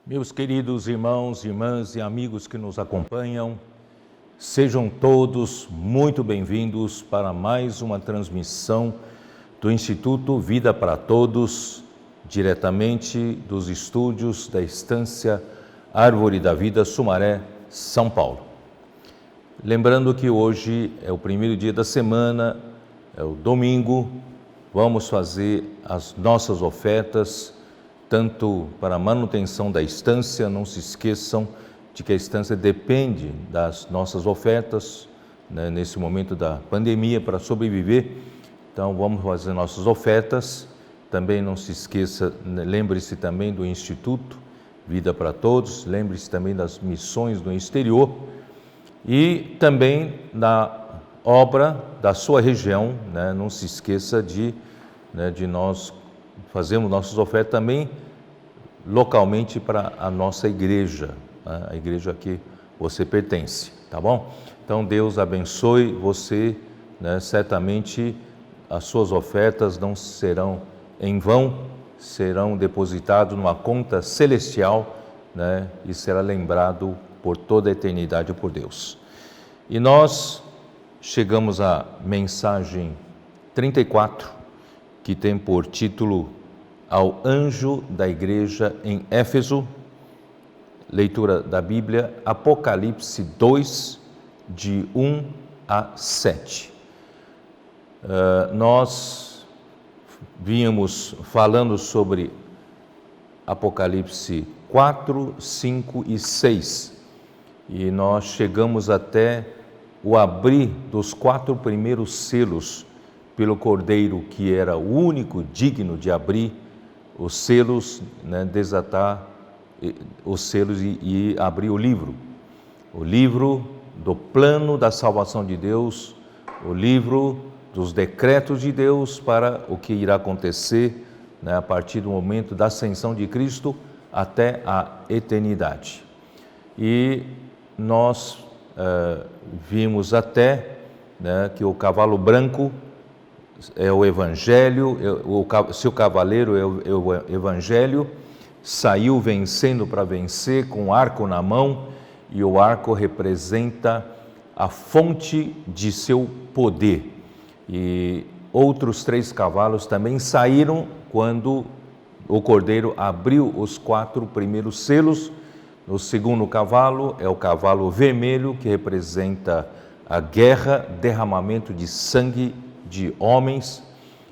Meus queridos irmãos, irmãs e amigos que nos acompanham, sejam todos muito bem-vindos para mais uma transmissão do Instituto Vida para Todos, diretamente dos estúdios da Estância Árvore da Vida, Sumaré, São Paulo. Lembrando que hoje é o primeiro dia da semana, é o domingo, vamos fazer as nossas ofertas, tanto para a manutenção da estância. Não se esqueçam de que a estância depende das nossas ofertas, né, nesse momento da pandemia, para sobreviver. Então vamos fazer nossas ofertas. Também não se esqueça, lembre-se também do Instituto Vida para Todos, lembre-se também das missões no exterior e também da obra da sua região, né? Não se esqueça de nós fazemos nossas ofertas também localmente para a nossa igreja, né? A igreja a que você pertence, tá bom? Então Deus abençoe você, né? Certamente as suas ofertas não serão em vão, serão depositadas numa conta celestial, né? E será lembrado por toda a eternidade por Deus. E nós chegamos à mensagem 34, que tem por título Ao Anjo da Igreja em Éfeso, leitura da Bíblia, Apocalipse 2, de 1 a 7. Nós vínhamos falando sobre Apocalipse 4, 5 e 6, e nós chegamos até o abrir dos 4 primeiros selos pelo Cordeiro, que era o único digno de abrir os selos, né, desatar os selos e abrir o livro do plano da salvação de Deus, o livro dos decretos de Deus para o que irá acontecer, né, a partir do momento da ascensão de Cristo até a eternidade. E nós vimos até, né, que o cavalo branco é o Evangelho, seu cavaleiro é o Evangelho, saiu vencendo para vencer com o arco na mão, e o arco representa a fonte de seu poder. E outros 3 cavalos também saíram quando o Cordeiro abriu os 4 primeiros selos. O segundo cavalo é o cavalo vermelho, que representa a guerra, derramamento de sangue de homens,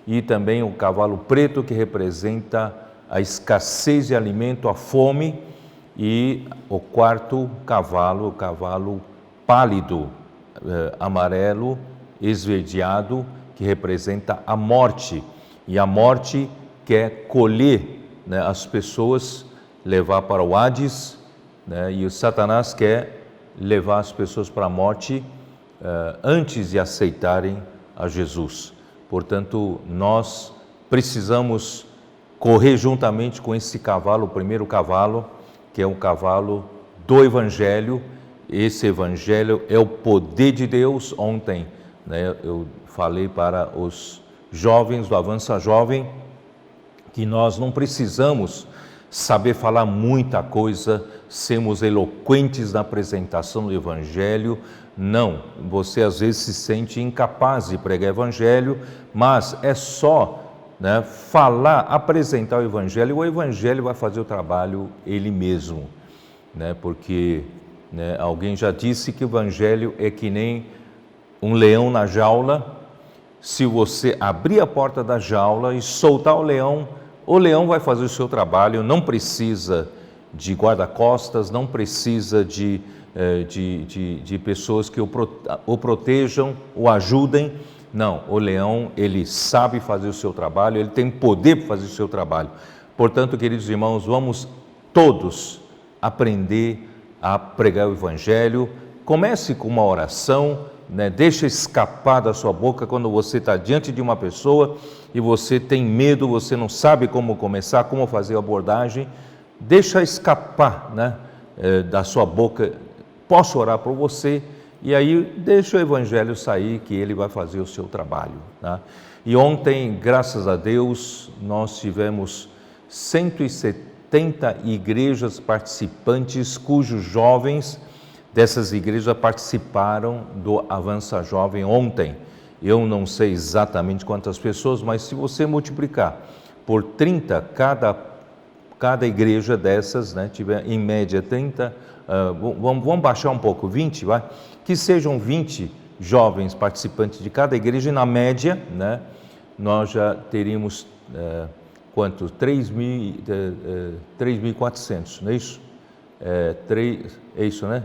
e também o cavalo preto, que representa a escassez de alimento, a fome, e o quarto cavalo, o cavalo pálido, amarelo, esverdeado, que representa a morte, e a morte quer colher, né, as pessoas, levar para o Hades, né, e o Satanás quer levar as pessoas para a morte antes de aceitarem a Jesus. Portanto, nós precisamos correr juntamente com esse cavalo, o primeiro cavalo, que é um cavalo do Evangelho. Esse Evangelho é o poder de Deus. Ontem, né, eu falei para os jovens do Avança Jovem que nós não precisamos saber falar muita coisa, sermos eloquentes na apresentação do Evangelho. Não, você às vezes se sente incapaz de pregar Evangelho, mas é só, né, falar, apresentar o Evangelho vai fazer o trabalho ele mesmo, né? Porque, né, alguém já disse que o Evangelho é que nem um leão na jaula. Se você abrir a porta da jaula e soltar o leão vai fazer o seu trabalho, não precisa de guarda-costas, não precisa de pessoas que o protejam, o ajudem. Não, o leão, ele sabe fazer o seu trabalho, ele tem poder para fazer o seu trabalho. Portanto, queridos irmãos, vamos todos aprender a pregar o Evangelho, comece com uma oração, né? Deixa escapar da sua boca quando você está diante de uma pessoa e você tem medo, você não sabe como começar, como fazer a abordagem, deixa escapar, né? Da sua boca, posso orar por você, e aí deixa o Evangelho sair, que ele vai fazer o seu trabalho, tá? E ontem, graças a Deus, nós tivemos 170 igrejas participantes, cujos jovens dessas igrejas participaram do Avança Jovem ontem. Eu não sei exatamente quantas pessoas, mas se você multiplicar por 30, cada igreja dessas, né, tiver em média 30, vamos baixar um pouco, 20, vai? Que sejam 20 jovens participantes de cada igreja, e na média, né, nós já teríamos, quanto? 3.400, não é isso? É isso, né?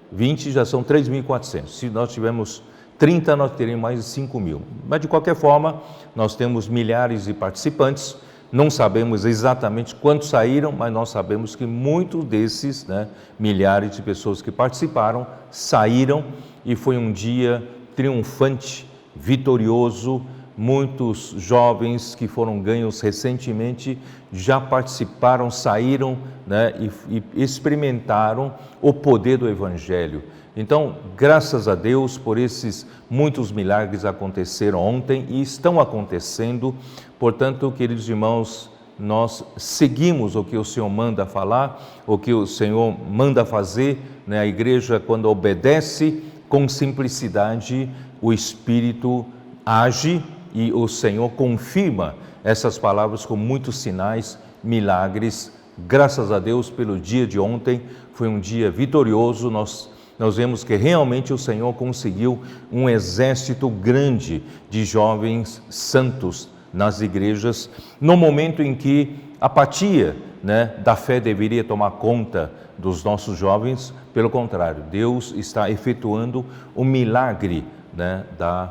20 já são 3.400. Se nós tivermos 30, nós teríamos mais de 5.000. Mas, de qualquer forma, nós temos milhares de participantes. Não sabemos exatamente quantos saíram, mas nós sabemos que muitos desses, né, milhares de pessoas que participaram, saíram, e foi um dia triunfante, vitorioso. Muitos jovens que foram ganhos recentemente já participaram, saíram, né, e experimentaram o poder do Evangelho. Então, graças a Deus por esses muitos milagres aconteceram ontem e estão acontecendo. Portanto, queridos irmãos, nós seguimos o que o Senhor manda falar, o que o Senhor manda fazer, né? A igreja, quando obedece com simplicidade, o Espírito age e o Senhor confirma essas palavras com muitos sinais, milagres. Graças a Deus pelo dia de ontem, foi um dia vitorioso. Nós vemos que realmente o Senhor conseguiu um exército grande de jovens santos nas igrejas, no momento em que a apatia, né, da fé deveria tomar conta dos nossos jovens. Pelo contrário, Deus está efetuando o milagre, né, da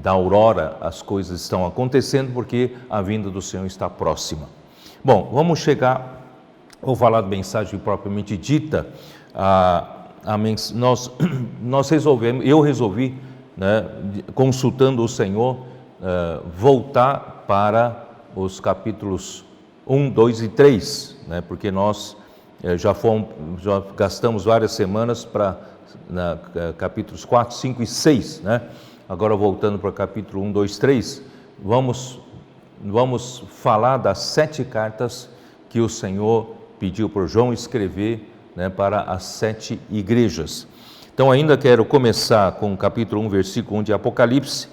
aurora. As coisas estão acontecendo porque a vinda do Senhor está próxima. Bom, vamos vou falar da mensagem propriamente dita. Eu resolvi, né, consultando o Senhor, voltar para os capítulos 1, 2 e 3, né, porque nós já gastamos várias semanas para capítulos 4, 5 e 6, né? Agora, voltando para o capítulo 1, 2, 3, vamos falar das 7 cartas que o Senhor pediu por João escrever, né, para as 7 igrejas. Então, ainda quero começar com o capítulo 1, versículo 1 de Apocalipse,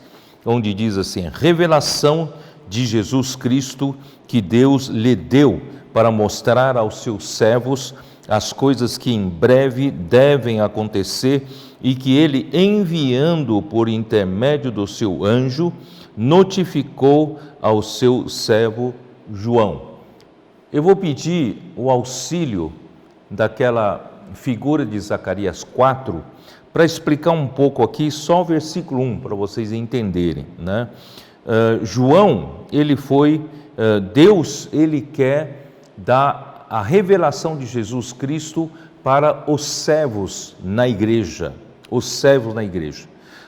onde diz assim: revelação de Jesus Cristo que Deus lhe deu para mostrar aos seus servos as coisas que em breve devem acontecer, e que ele, enviando por intermédio do seu anjo, notificou ao seu servo João. Eu vou pedir o auxílio daquela figura de Zacarias 4 para explicar um pouco aqui, só o versículo 1, para vocês entenderem, né? João, Deus, ele quer dar a revelação de Jesus Cristo para os servos na igreja,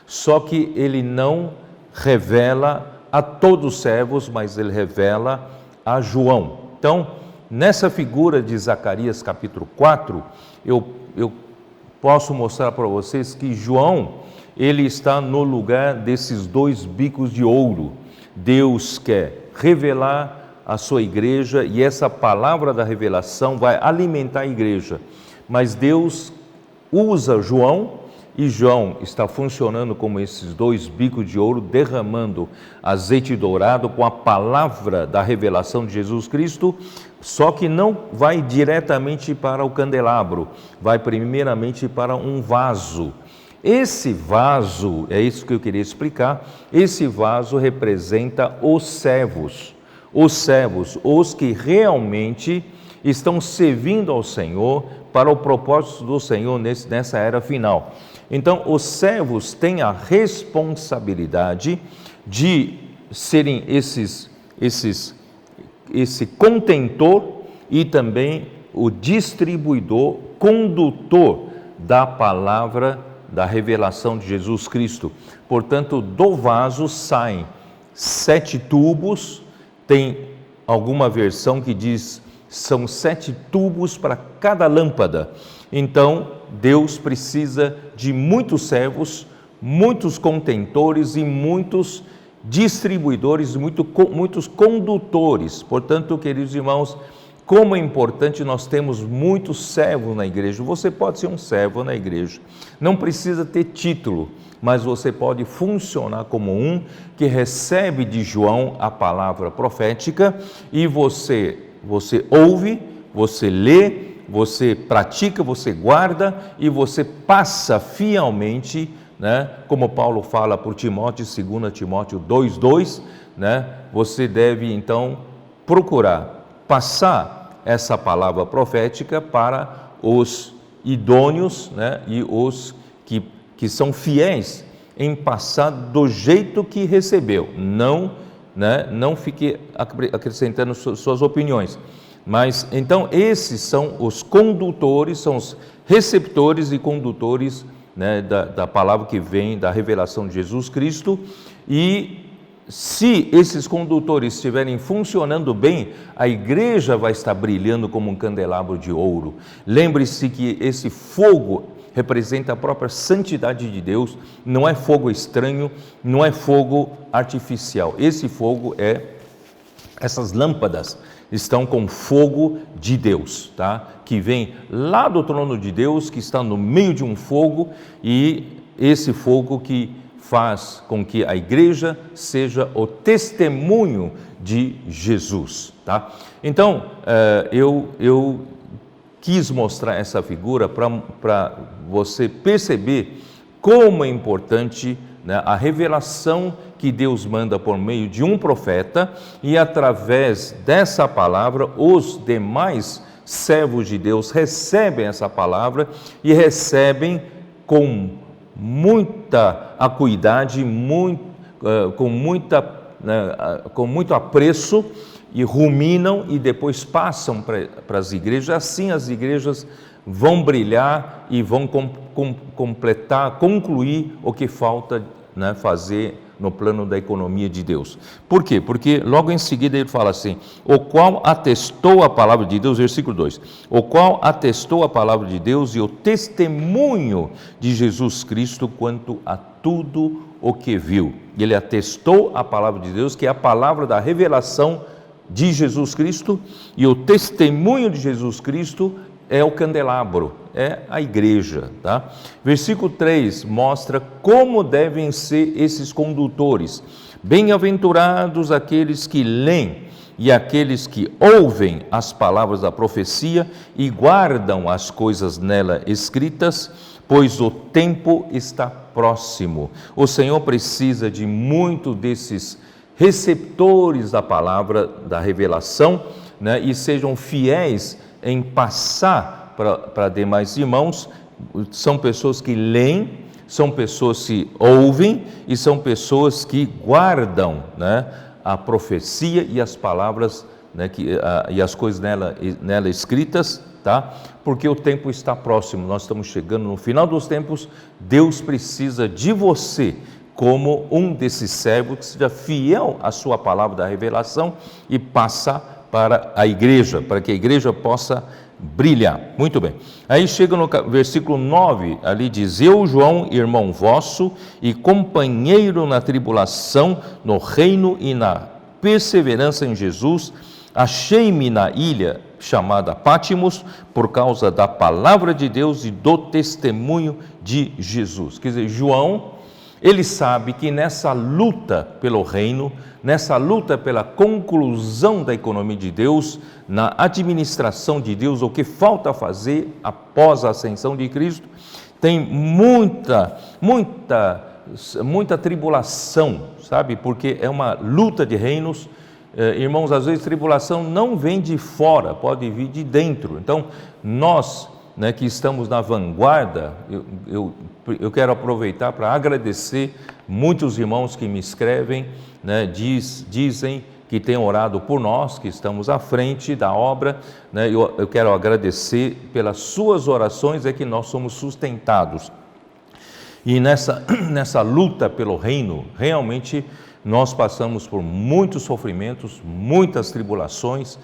Só que ele não revela a todos os servos, mas ele revela a João. Então, nessa figura de Zacarias capítulo 4, eu posso mostrar para vocês que João, ele está no lugar desses 2 bicos de ouro. Deus quer revelar a sua igreja, e essa palavra da revelação vai alimentar a igreja. Mas Deus usa João, e João está funcionando como esses 2 bicos de ouro, derramando azeite dourado com a palavra da revelação de Jesus Cristo, só que não vai diretamente para o candelabro, vai primeiramente para um vaso. Esse vaso, é isso que eu queria explicar, esse vaso representa os servos, os que realmente estão servindo ao Senhor para o propósito do Senhor nessa era final. Então, os servos têm a responsabilidade de serem esse contentor e também o distribuidor, condutor da palavra da revelação de Jesus Cristo. Portanto, do vaso saem 7 tubos, tem alguma versão que diz são 7 tubos para cada lâmpada. Então, Deus precisa de muitos servos, muitos contentores e muitos distribuidores, muitos condutores. Portanto, queridos irmãos, como é importante nós termos muitos servos na igreja. Você pode ser um servo na igreja, não precisa ter título, mas você pode funcionar como um que recebe de João a palavra profética e você ouve, você lê, você pratica, você guarda e você passa fielmente, né? Como Paulo fala por Timóteo, 2 Timóteo 2:2, né? Você deve então procurar passar essa palavra profética para os idôneos, né? E os que são fiéis em passar do jeito que recebeu, não, né? Não fique acrescentando suas opiniões. Mas, então, esses são os condutores, são os receptores e condutores, né, da palavra que vem da revelação de Jesus Cristo. E se esses condutores estiverem funcionando bem, a igreja vai estar brilhando como um candelabro de ouro. Lembre-se que esse fogo representa a própria santidade de Deus, não é fogo estranho, não é fogo artificial. Esse fogo essas lâmpadas estão com fogo de Deus, tá? Que vem lá do trono de Deus, que está no meio de um fogo, e esse fogo que faz com que a igreja seja o testemunho de Jesus, tá? Então, eu quis mostrar essa figura para você perceber como é importante, né, a revelação que Deus manda por meio de um profeta, e através dessa palavra os demais servos de Deus recebem essa palavra e recebem com muita acuidade, com muito apreço, e ruminam e depois passam para as igrejas. Assim as igrejas vão brilhar e vão concluir o que falta, né, fazer no plano da economia de Deus. Por quê? Porque logo em seguida ele fala assim: o qual atestou a palavra de Deus, versículo 2, o qual atestou a palavra de Deus e o testemunho de Jesus Cristo quanto a tudo o que viu. Ele atestou a palavra de Deus, que é a palavra da revelação de Jesus Cristo, e o testemunho de Jesus Cristo é o candelabro, é a igreja, tá? Versículo 3 mostra como devem ser esses condutores. Bem-aventurados aqueles que leem e aqueles que ouvem as palavras da profecia e guardam as coisas nela escritas, pois o tempo está próximo. O Senhor precisa de muito desses receptores da palavra da revelação, né, e sejam fiéis em passar para demais irmãos. São pessoas que leem, são pessoas que ouvem e são pessoas que guardam, né, a profecia e as palavras, né, e as coisas nela escritas, tá? Porque o tempo está próximo, nós estamos chegando no final dos tempos. Deus precisa de você como um desses servos que seja fiel à sua palavra da revelação e passar para a igreja, para que a igreja possa brilhar. Muito bem. Aí chega no versículo 9, ali diz: eu, João, irmão vosso e companheiro na tribulação, no reino e na perseverança em Jesus, achei-me na ilha chamada Pátimos por causa da palavra de Deus e do testemunho de Jesus. Quer dizer, João, ele sabe que nessa luta pelo reino, nessa luta pela conclusão da economia de Deus, na administração de Deus, o que falta fazer após a ascensão de Cristo, tem muita tribulação, sabe? Porque é uma luta de reinos. Irmãos, às vezes tribulação não vem de fora, pode vir de dentro. Então, nós, né, que estamos na vanguarda, eu quero aproveitar para agradecer muitos irmãos que me escrevem, né, dizem que têm orado por nós, que estamos à frente da obra, né? Eu quero agradecer pelas suas orações, é que nós somos sustentados. E nessa luta pelo reino, realmente nós passamos por muitos sofrimentos, muitas tribulações,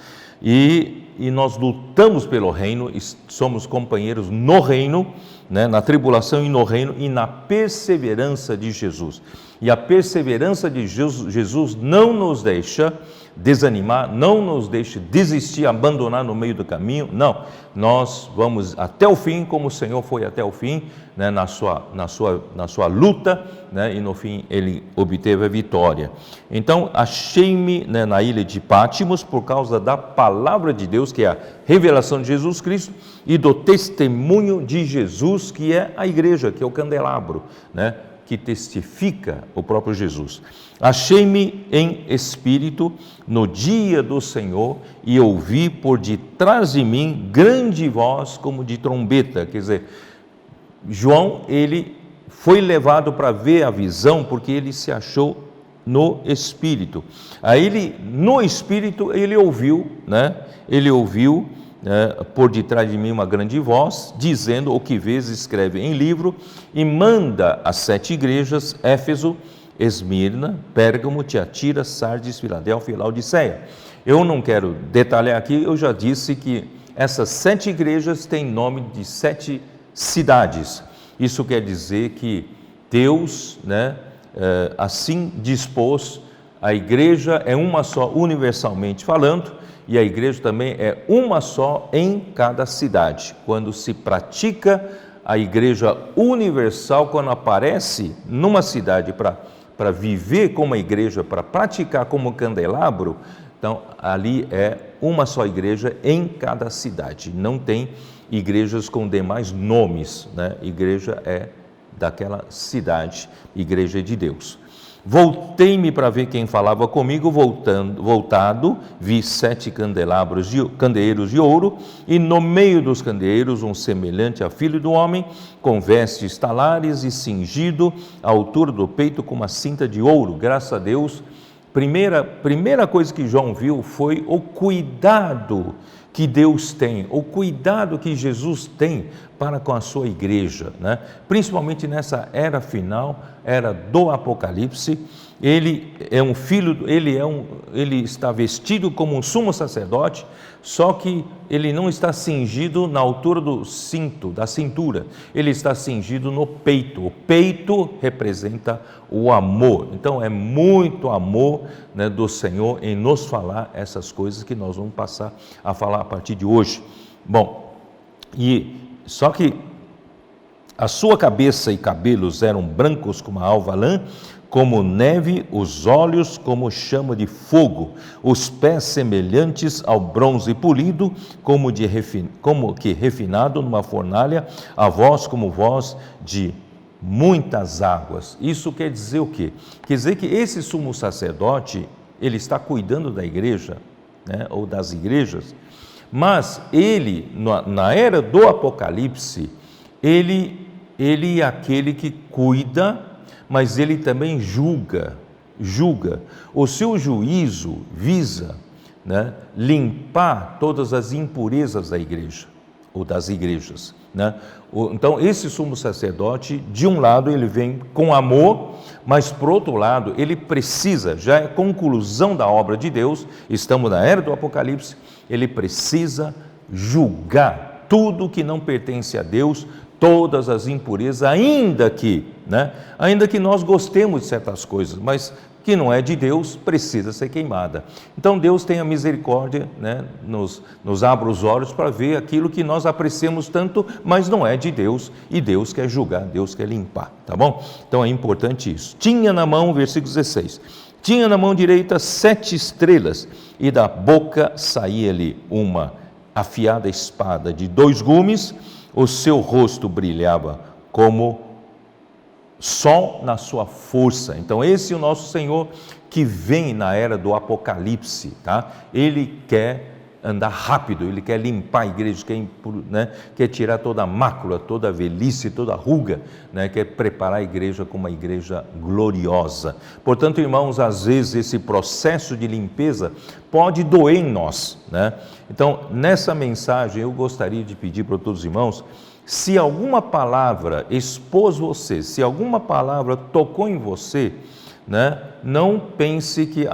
e nós lutamos pelo reino, e somos companheiros no reino, né, na tribulação e no reino, e na perseverança de Jesus. E a perseverança de Jesus não nos deixa desanimar, não nos deixa desistir, abandonar no meio do caminho, não. Nós vamos até o fim, como o Senhor foi até o fim, né, na sua luta, né, e no fim ele obteve a vitória. Então, achei-me, né, na ilha de Pátimos por causa da palavra de Deus, que é a revelação de Jesus Cristo, e do testemunho de Jesus, que é a igreja, que é o candelabro, né, que testifica o próprio Jesus. Achei-me em espírito no dia do Senhor e ouvi por detrás de mim grande voz como de trombeta. Quer dizer, João, ele foi levado para ver a visão porque ele se achou no espírito. Aí ele, no espírito, ele ouviu, né? Ele ouviu por detrás de mim uma grande voz, dizendo: o que vês, escreve em livro e manda às 7 igrejas, Éfeso, Esmirna, Pérgamo, Tiatira, Sardes, Filadélfia e Laodiceia. Eu não quero detalhar aqui, eu já disse que essas 7 igrejas têm nome de 7 cidades. Isso quer dizer que Deus, né, assim dispôs, a igreja é uma só, universalmente falando, e a igreja também é uma só em cada cidade. Quando se pratica a igreja universal, quando aparece numa cidade para viver como a igreja, para praticar como candelabro, então ali é uma só igreja em cada cidade. Não tem igrejas com demais nomes, né? Igreja é daquela cidade, igreja de Deus. Voltei-me para ver quem falava comigo, voltado, vi 7 candeeiros de ouro, e no meio dos candeeiros um semelhante a filho do homem, com vestes talares e cingido à altura do peito com uma cinta de ouro. Graças a Deus, primeira coisa que João viu foi o cuidado que Deus tem, o cuidado que Jesus tem para com a sua igreja, né? Principalmente nessa era final, era do Apocalipse. Ele é um filho, ele está vestido como um sumo sacerdote, só que ele não está cingido na altura do cinto, da cintura, ele está cingido no peito. O peito representa o amor. Então é muito amor, né, do Senhor em nos falar essas coisas que nós vamos passar a falar a partir de hoje. Bom, só que a sua cabeça e cabelos eram brancos como a alva lã, como neve, os olhos como chama de fogo, os pés semelhantes ao bronze polido, como que refinado numa fornalha, a voz como voz de muitas águas. Isso quer dizer o quê? Quer dizer que esse sumo sacerdote, ele está cuidando da igreja, né, ou das igrejas, mas ele, na era do Apocalipse, ele é aquele que cuida, mas ele também julga. O seu juízo visa, né, limpar todas as impurezas da igreja, ou das igrejas, né? Então, esse sumo sacerdote, de um lado, ele vem com amor, mas, por outro lado, ele precisa, já é conclusão da obra de Deus, estamos na era do Apocalipse, ele precisa julgar tudo que não pertence a Deus, todas as impurezas, ainda que nós gostemos de certas coisas, mas que não é de Deus, precisa ser queimada. Então Deus tem a misericórdia, né, nos abre os olhos para ver aquilo que nós apreciamos tanto, mas não é de Deus, e Deus quer julgar, Deus quer limpar, tá bom? Então é importante isso. Tinha na mão, versículo 16, tinha na mão direita 7 estrelas, e da boca saía-lhe uma afiada espada de 2 gumes, o seu rosto brilhava como sol na sua força. Então esse é o nosso Senhor que vem na era do Apocalipse, tá? Ele quer andar rápido, Ele quer limpar a igreja, quer tirar toda a mácula, toda a velhice, toda a ruga, quer preparar a igreja como uma igreja gloriosa. Portanto, irmãos, às vezes esse processo de limpeza pode doer em nós, Então, nessa mensagem, eu gostaria de pedir para todos os irmãos, se alguma palavra expôs você, se alguma palavra tocou em você, não pense que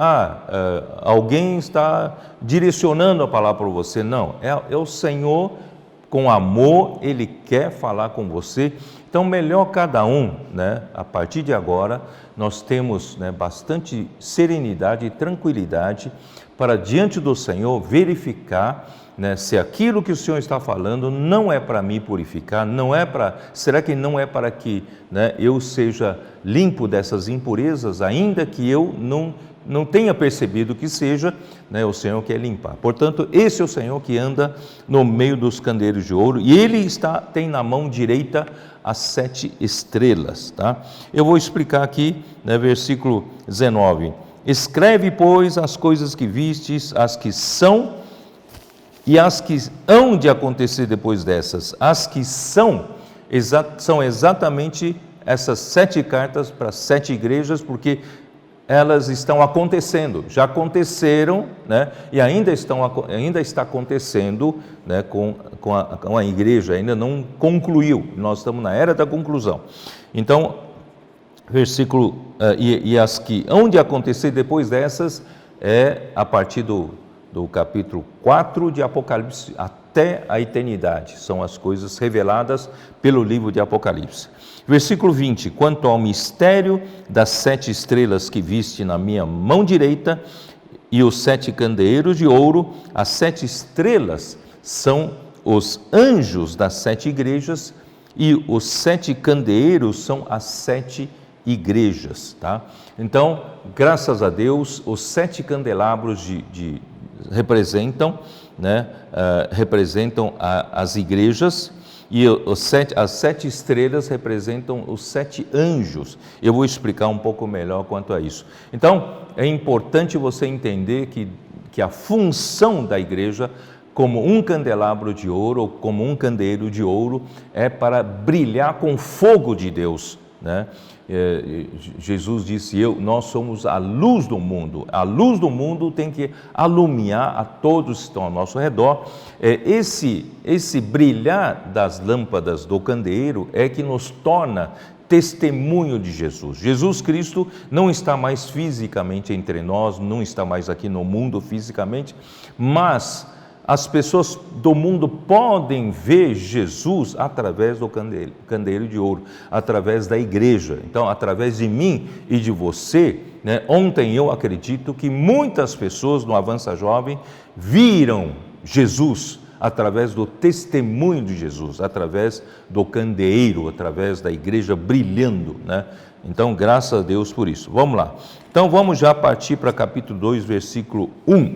alguém está direcionando a palavra para você. Não, é o Senhor com amor, Ele quer falar com você. Então, melhor cada um, a partir de agora, nós temos bastante serenidade e tranquilidade para, diante do Senhor, verificar se aquilo que o Senhor está falando não é para me purificar, será que não é para que eu seja limpo dessas impurezas, ainda que eu não tenha percebido que seja, o Senhor quer limpar. Portanto, esse é o Senhor que anda no meio dos candeeiros de ouro, e Ele tem na mão direita as 7 estrelas. Tá? Eu vou explicar aqui, versículo 19. Escreve, pois, as coisas que vistes, as que são e as que hão de acontecer depois dessas. As que são exatamente essas 7 cartas para 7 igrejas, porque elas estão acontecendo, já aconteceram, e ainda está acontecendo, com a igreja, ainda não concluiu, nós estamos na era da conclusão. Então, e as que hão de acontecer depois dessas, é a partir do capítulo 4 de Apocalipse até a eternidade, são as coisas reveladas pelo livro de Apocalipse. Versículo 20, quanto ao mistério das 7 estrelas que viste na minha mão direita e os 7 candeeiros de ouro, as 7 estrelas são os anjos das 7 igrejas e os 7 candeeiros são as 7 igrejas. Tá? Então, graças a Deus, os 7 candelabros representam as igrejas, e as 7 estrelas representam os 7 anjos. Eu vou explicar um pouco melhor quanto a isso. Então, é importante você entender que a função da igreja, como um candelabro de ouro, ou como um candeeiro de ouro, é para brilhar com o fogo de Deus. Jesus disse, nós somos a luz do mundo. A luz do mundo tem que alumiar a todos que estão ao nosso redor. Esse brilhar das lâmpadas do candeeiro é que nos torna testemunho de Jesus. Jesus Cristo não está mais fisicamente entre nós, não está mais aqui no mundo fisicamente, mas as pessoas do mundo podem ver Jesus através do candeeiro de ouro, através da igreja. Então, através de mim e de você, ontem eu acredito que muitas pessoas no Avança Jovem viram Jesus através do testemunho de Jesus, através do candeeiro, através da igreja brilhando. Então, graças a Deus por isso. Vamos lá. Então, vamos já partir para capítulo 2, versículo 1.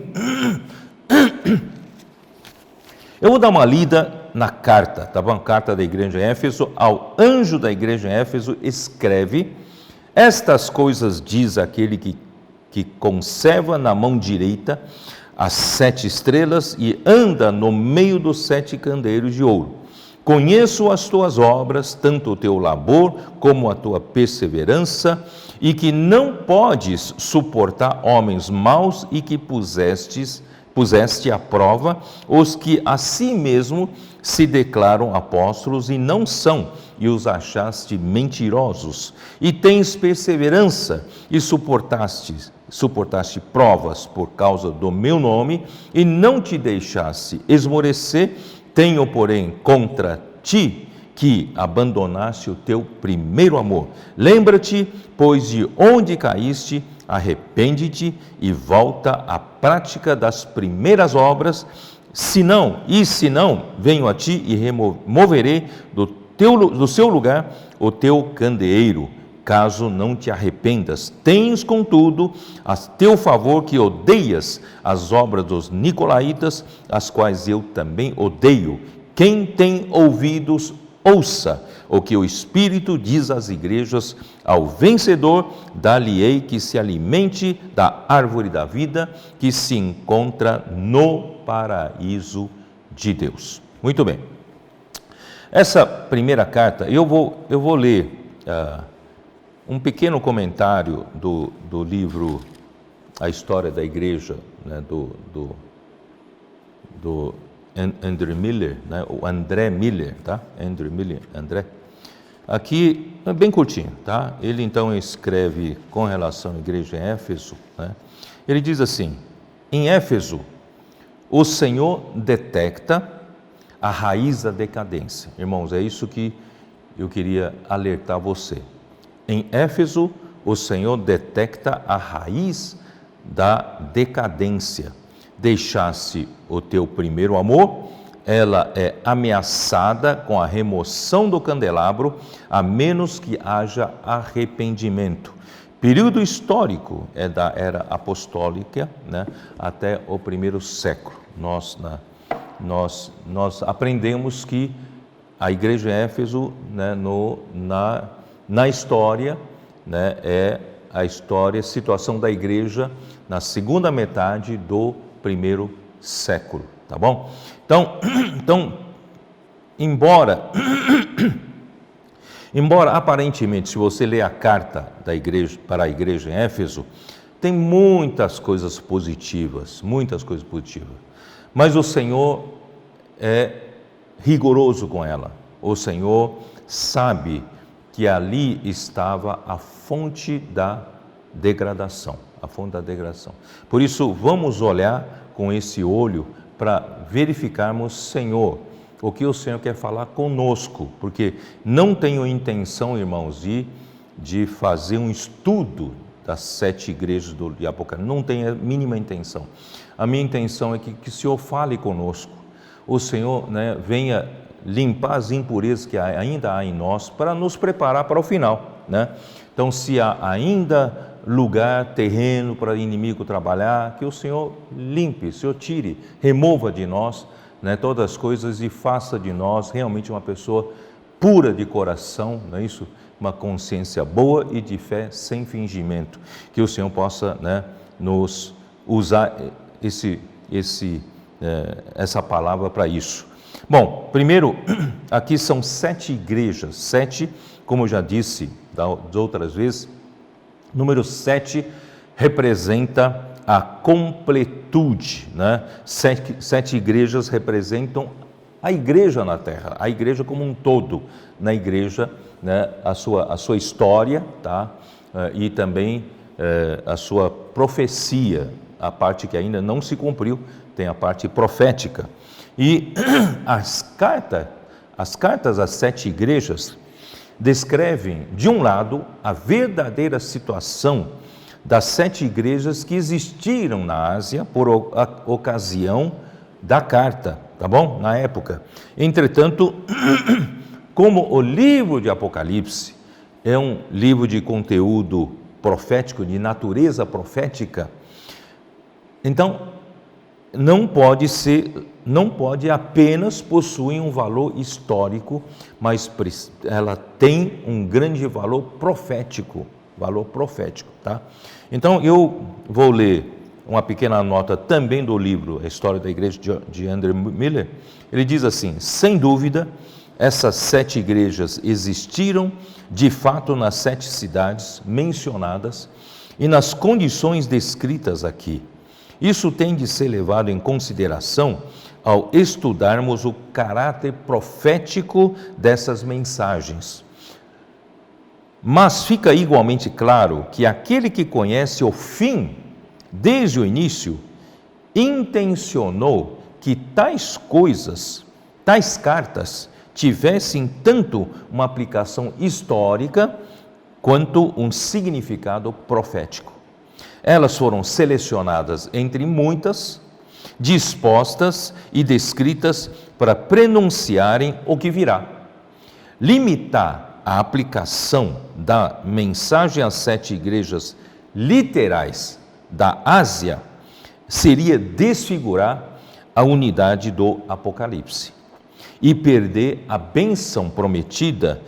Eu vou dar uma lida na carta, tá bom? Carta da igreja em Éfeso, ao anjo da igreja em Éfeso, escreve: estas coisas diz aquele que conserva na mão direita as 7 estrelas e anda no meio dos 7 candeeiros de ouro. Conheço as tuas obras, tanto o teu labor como a tua perseverança, e que não podes suportar homens maus, e que puseste à prova os que a si mesmo se declaram apóstolos e não são, e os achaste mentirosos. E tens perseverança e suportaste provas por causa do meu nome, e não te deixaste esmorecer. Tenho, porém, contra ti que abandonaste o teu primeiro amor. Lembra-te, pois, de onde caíste, arrepende-te e volta à prática das primeiras obras. Se não, venho a ti e removerei do seu lugar o teu candeeiro, caso não te arrependas. Tens, contudo, a teu favor que odeias as obras dos nicolaítas, as quais eu também odeio. Quem tem ouvidos, Ouça o que o Espírito diz às igrejas: ao vencedor dar-lhe-ei que se alimente da árvore da vida que se encontra no paraíso de Deus. Muito bem. Essa primeira carta, eu vou ler um pequeno comentário do livro A História da Igreja, né, do Andrew Miller, né, o André Miller, tá? Andrew Miller, André. Aqui é bem curtinho, tá? Ele então escreve com relação à igreja em Éfeso, né? Ele diz assim: em Éfeso, o Senhor detecta a raiz da decadência. Irmãos, é isso que eu queria alertar você. Em Éfeso, o Senhor detecta a raiz da decadência. Deixasse o teu primeiro amor, ela é ameaçada com a remoção do candelabro, a menos que haja arrependimento. Período histórico é da era apostólica, né, até o primeiro século. Nós aprendemos que a igreja de Éfeso, né, na história, né, é a situação da igreja na segunda metade do primeiro século, tá bom? Então, embora aparentemente, se você ler a carta da igreja para a igreja em Éfeso, tem muitas coisas positivas, mas o Senhor é rigoroso com ela. O Senhor sabe que ali estava a fonte da degradação, Por isso, vamos olhar com esse olho para verificarmos, Senhor, o que o Senhor quer falar conosco, porque não tenho intenção, irmãos, de fazer um estudo das 7 igrejas de Apocalipse, não tenho a mínima intenção. A minha intenção é que o Senhor fale conosco, o Senhor, né, venha limpar as impurezas que ainda há em nós para nos preparar para o final, né? Então, se há ainda lugar, terreno para o inimigo trabalhar, que o Senhor limpe, o Senhor tire, remova de nós, né, todas as coisas e faça de nós realmente uma pessoa pura de coração, não é isso? Uma consciência boa e de fé sem fingimento. Que o Senhor possa, né, nos usar essa palavra para isso. Bom, primeiro, aqui são 7 igrejas, 7, como eu já disse das outras vezes, número 7 representa a completude, né? 7 igrejas representam a igreja na terra, a igreja como um todo, na igreja, né, a sua história, tá? E também a sua profecia, a parte que ainda não se cumpriu, tem a parte profética. E as cartas às 7 igrejas descrevem, de um lado, a verdadeira situação das 7 igrejas que existiram na Ásia por ocasião da carta, tá bom? Na época. Entretanto, como o livro de Apocalipse é um livro de conteúdo profético, de natureza profética, então não pode apenas possuir um valor histórico, mas ela tem um grande valor profético, tá? Então eu vou ler uma pequena nota também do livro A História da Igreja de Andrew Miller. Ele diz assim: sem dúvida, essas 7 igrejas existiram de fato nas 7 cidades mencionadas e nas condições descritas aqui. Isso tem de ser levado em consideração ao estudarmos o caráter profético dessas mensagens. Mas fica igualmente claro que aquele que conhece o fim desde o início intencionou que tais cartas tivessem tanto uma aplicação histórica quanto um significado profético. Elas foram selecionadas entre muitas, dispostas e descritas para prenunciarem o que virá. Limitar a aplicação da mensagem às 7 igrejas literais da Ásia seria desfigurar a unidade do Apocalipse. e perder a bênção prometida.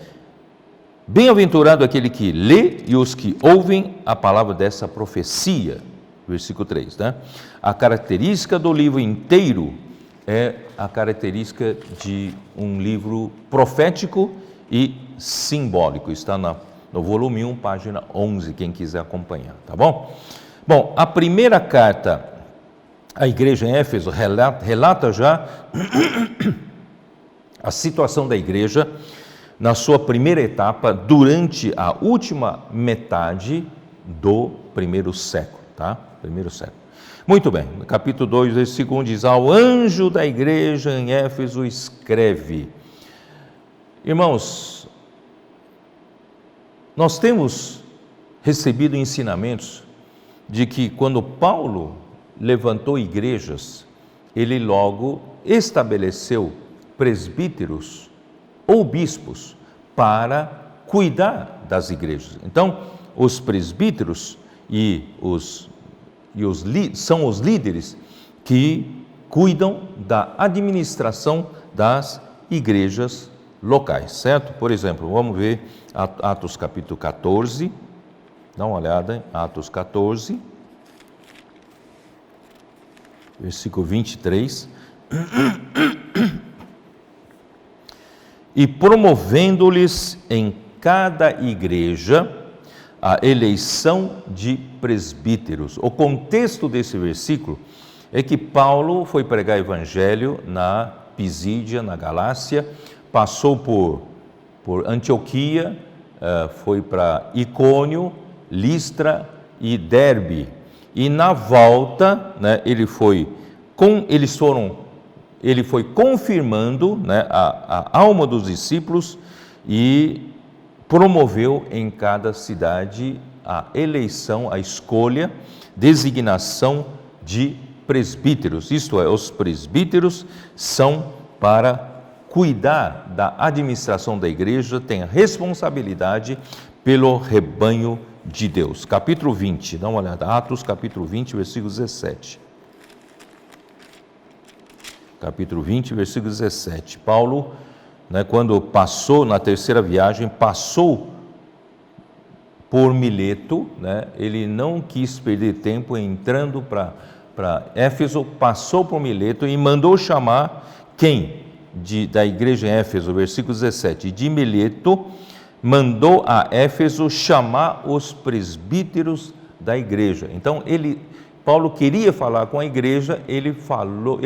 Bem-aventurado aquele que lê e os que ouvem a palavra dessa profecia. Versículo 3, né? A característica do livro inteiro é a característica de um livro profético e simbólico. Está no volume 1, página 11, quem quiser acompanhar, tá bom? Bom, a primeira carta à igreja em Éfeso relata já a situação da igreja na sua primeira etapa durante a última metade do primeiro século, tá? Primeiro século. Muito bem, no capítulo 2, versículo 1 diz: ao anjo da igreja em Éfeso escreve. Irmãos, nós temos recebido ensinamentos de que quando Paulo levantou igrejas, ele logo estabeleceu presbíteros ou bispos para cuidar das igrejas. Então, os presbíteros são os líderes que cuidam da administração das igrejas locais, certo? Por exemplo, vamos ver Atos capítulo 14, dá uma olhada em Atos 14, versículo 23. E promovendo-lhes em cada igreja a eleição de presbíteros. O contexto desse versículo é que Paulo foi pregar evangelho na Pisídia, na Galácia, passou por Antioquia, foi para Icônio, Listra e Derbe. E na volta, né, ele foi confirmando, né, a alma dos discípulos e promoveu em cada cidade a eleição, a escolha, designação de presbíteros. Isto é, os presbíteros são para cuidar da administração da igreja, têm a responsabilidade pelo rebanho de Deus. Capítulo 20, dá uma olhada, Atos capítulo 20, versículo 17. Capítulo 20, versículo 17. Paulo, né, quando passou na terceira viagem, passou por Mileto, né, ele não quis perder tempo entrando para Éfeso, passou por Mileto e mandou chamar quem? Da igreja em Éfeso, versículo 17. De Mileto mandou a Éfeso chamar os presbíteros da igreja. Então, Paulo queria falar com a igreja, ele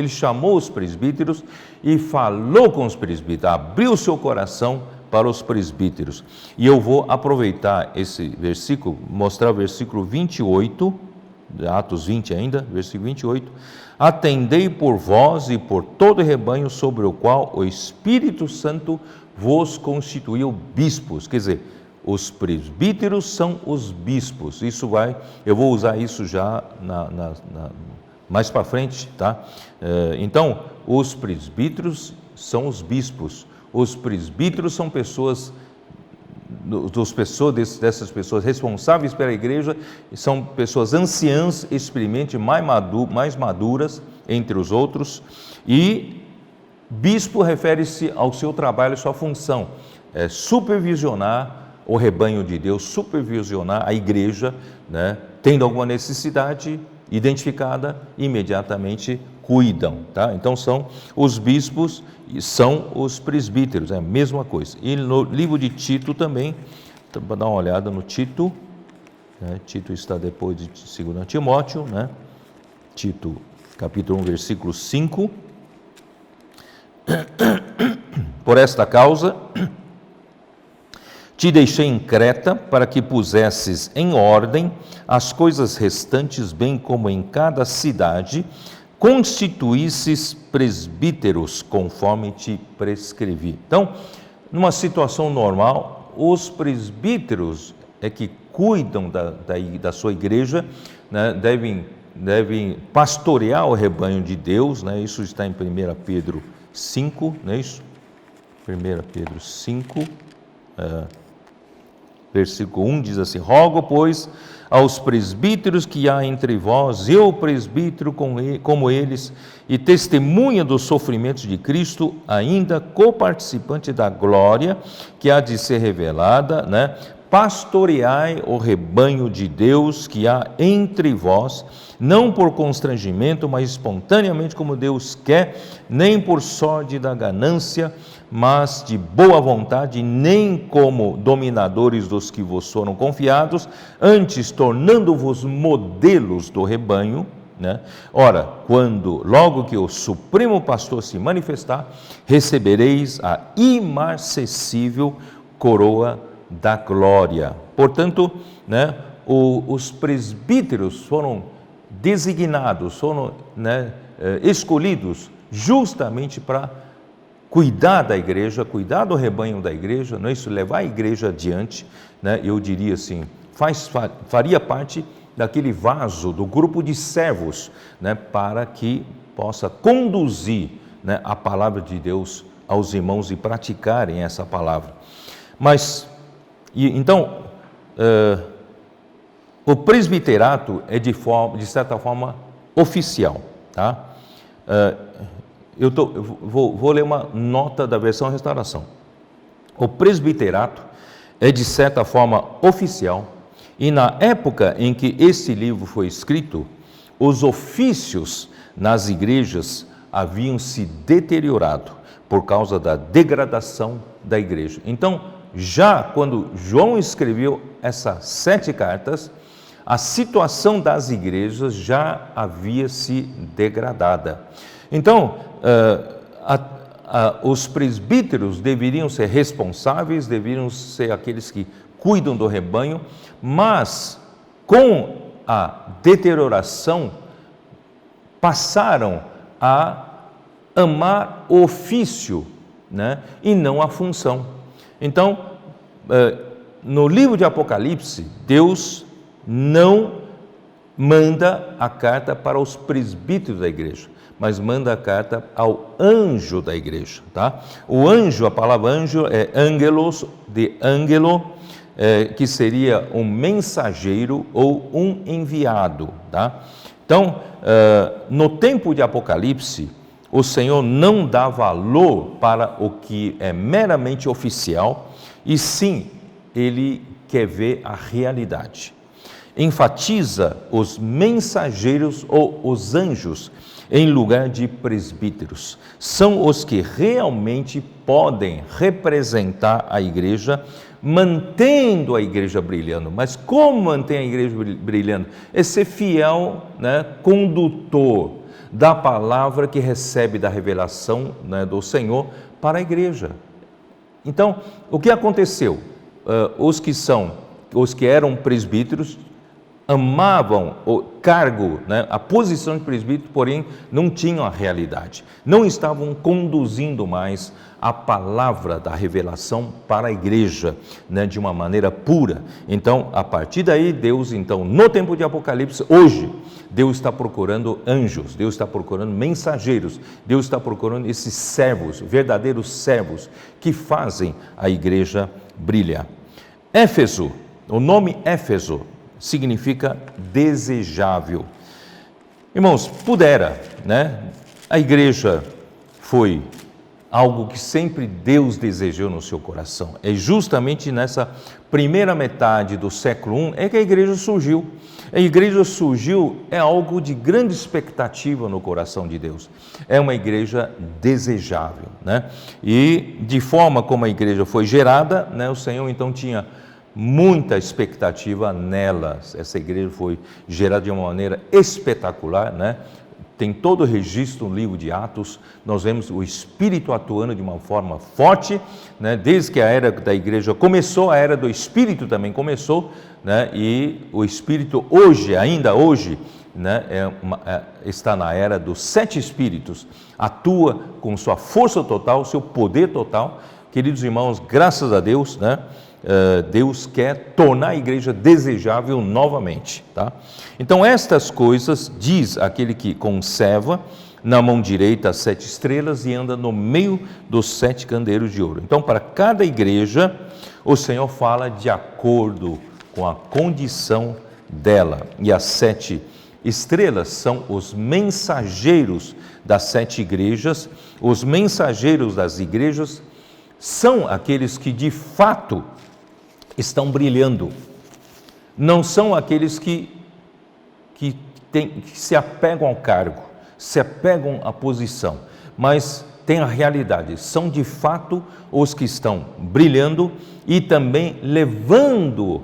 chamou os presbíteros e falou com os presbíteros, abriu seu coração para os presbíteros. E eu vou aproveitar esse versículo, mostrar o versículo 28, Atos 20 ainda, versículo 28. Atendei por vós e por todo o rebanho sobre o qual o Espírito Santo vos constituiu bispos. Quer dizer, os presbíteros são os bispos. Eu vou usar isso já mais para frente, tá? Então, os presbíteros são os bispos. Os presbíteros são dessas pessoas responsáveis pela igreja, são pessoas anciãs, experimente mais maduras entre os outros, e bispo refere-se ao seu trabalho, sua função, é supervisionar o rebanho de Deus, supervisionar a igreja, né, tendo alguma necessidade identificada, imediatamente cuidam, tá? Então são os bispos e são os presbíteros, é a mesma coisa. E no livro de Tito também, para dar uma olhada no Tito, né? Tito está depois de 2 Timóteo, né? Tito capítulo 1, versículo 5. Por esta causa te deixei em Creta para que pusesses em ordem as coisas restantes, bem como em cada cidade constituísses presbíteros, conforme te prescrevi. Então, numa situação normal, os presbíteros é que cuidam da sua igreja, né, devem pastorear o rebanho de Deus, né, isso está em 1 Pedro 5, não é isso? 1 Pedro 5, Versículo 1 diz assim: rogo, pois, aos presbíteros que há entre vós, eu presbítero como eles, e testemunha dos sofrimentos de Cristo, ainda coparticipante da glória que há de ser revelada, né? Pastoreai o rebanho de Deus que há entre vós, não por constrangimento, mas espontaneamente como Deus quer, nem por sorte da ganância, mas de boa vontade, nem como dominadores dos que vos foram confiados, antes tornando-vos modelos do rebanho, né? Ora, logo que o Supremo Pastor se manifestar, recebereis a imarcessível coroa da glória. Portanto, né, os presbíteros foram designados, foram, né, escolhidos justamente para cuidar da igreja, cuidar do rebanho da igreja, não é isso? Levar a igreja adiante, né? Eu diria assim, faria parte daquele vaso, do grupo de servos, né, para que possa conduzir, né, a palavra de Deus aos irmãos e praticarem essa palavra. Mas, então, o presbiterato é de certa forma oficial, tá? Vou ler uma nota da versão Restauração. O presbiterato é de certa forma oficial, e na época em que este livro foi escrito, os ofícios nas igrejas haviam se deteriorado por causa da degradação da igreja. Então, já quando João escreveu essas 7 cartas, a situação das igrejas já havia se degradada. Então, os presbíteros deveriam ser responsáveis, deveriam ser aqueles que cuidam do rebanho, mas com a deterioração passaram a amar o ofício, né, e não a função. Então, no livro de Apocalipse, Deus não manda a carta para os presbíteros da igreja, mas manda a carta ao anjo da igreja, tá? O anjo, a palavra anjo é angelos, de angelo, que seria um mensageiro ou um enviado, tá? Então, no tempo de Apocalipse, o Senhor não dá valor para o que é meramente oficial, e sim, Ele quer ver a realidade. Enfatiza os mensageiros ou os anjos em lugar de presbíteros. São os que realmente podem representar a igreja, mantendo a igreja brilhando. Mas como mantém a igreja brilhando? É ser fiel, né, condutor da palavra que recebe da revelação, né, do Senhor para a igreja. Então, o que aconteceu? Os que eram presbíteros amavam o cargo, né, a posição de presbítero, porém não tinham a realidade, não estavam conduzindo mais a palavra da revelação para a igreja, né, de uma maneira pura. Então, a partir daí, Deus, então, no tempo de Apocalipse, hoje, Deus está procurando anjos, Deus está procurando mensageiros, Deus está procurando esses servos, verdadeiros servos, que fazem a igreja brilhar. Éfeso, o nome Éfeso significa desejável. Irmãos, pudera, né? A igreja foi algo que sempre Deus desejou no seu coração. É justamente nessa primeira metade do século I é que a igreja surgiu. A igreja surgiu é algo de grande expectativa no coração de Deus. É uma igreja desejável, né? E de forma como a igreja foi gerada, né, o Senhor então tinha muita expectativa nelas. Essa igreja foi gerada de uma maneira espetacular, né? Tem todo o registro no livro de Atos, nós vemos o Espírito atuando de uma forma forte, né? Desde que a era da igreja começou, a era do Espírito também começou, né? E o Espírito hoje, ainda hoje, né, está na era dos 7 Espíritos, atua com sua força total, seu poder total. Queridos irmãos, graças a Deus, né? Deus quer tornar a igreja desejável novamente, tá? Então estas coisas diz aquele que conserva na mão direita as 7 estrelas e anda no meio dos 7 candeeiros de ouro. Então, para cada igreja, o Senhor fala de acordo com a condição dela. E as 7 estrelas são os mensageiros das 7 igrejas. Os mensageiros das igrejas são aqueles que de fato estão brilhando. Não são aqueles que se apegam ao cargo, se apegam à posição, mas têm a realidade. São de fato os que estão brilhando e também levando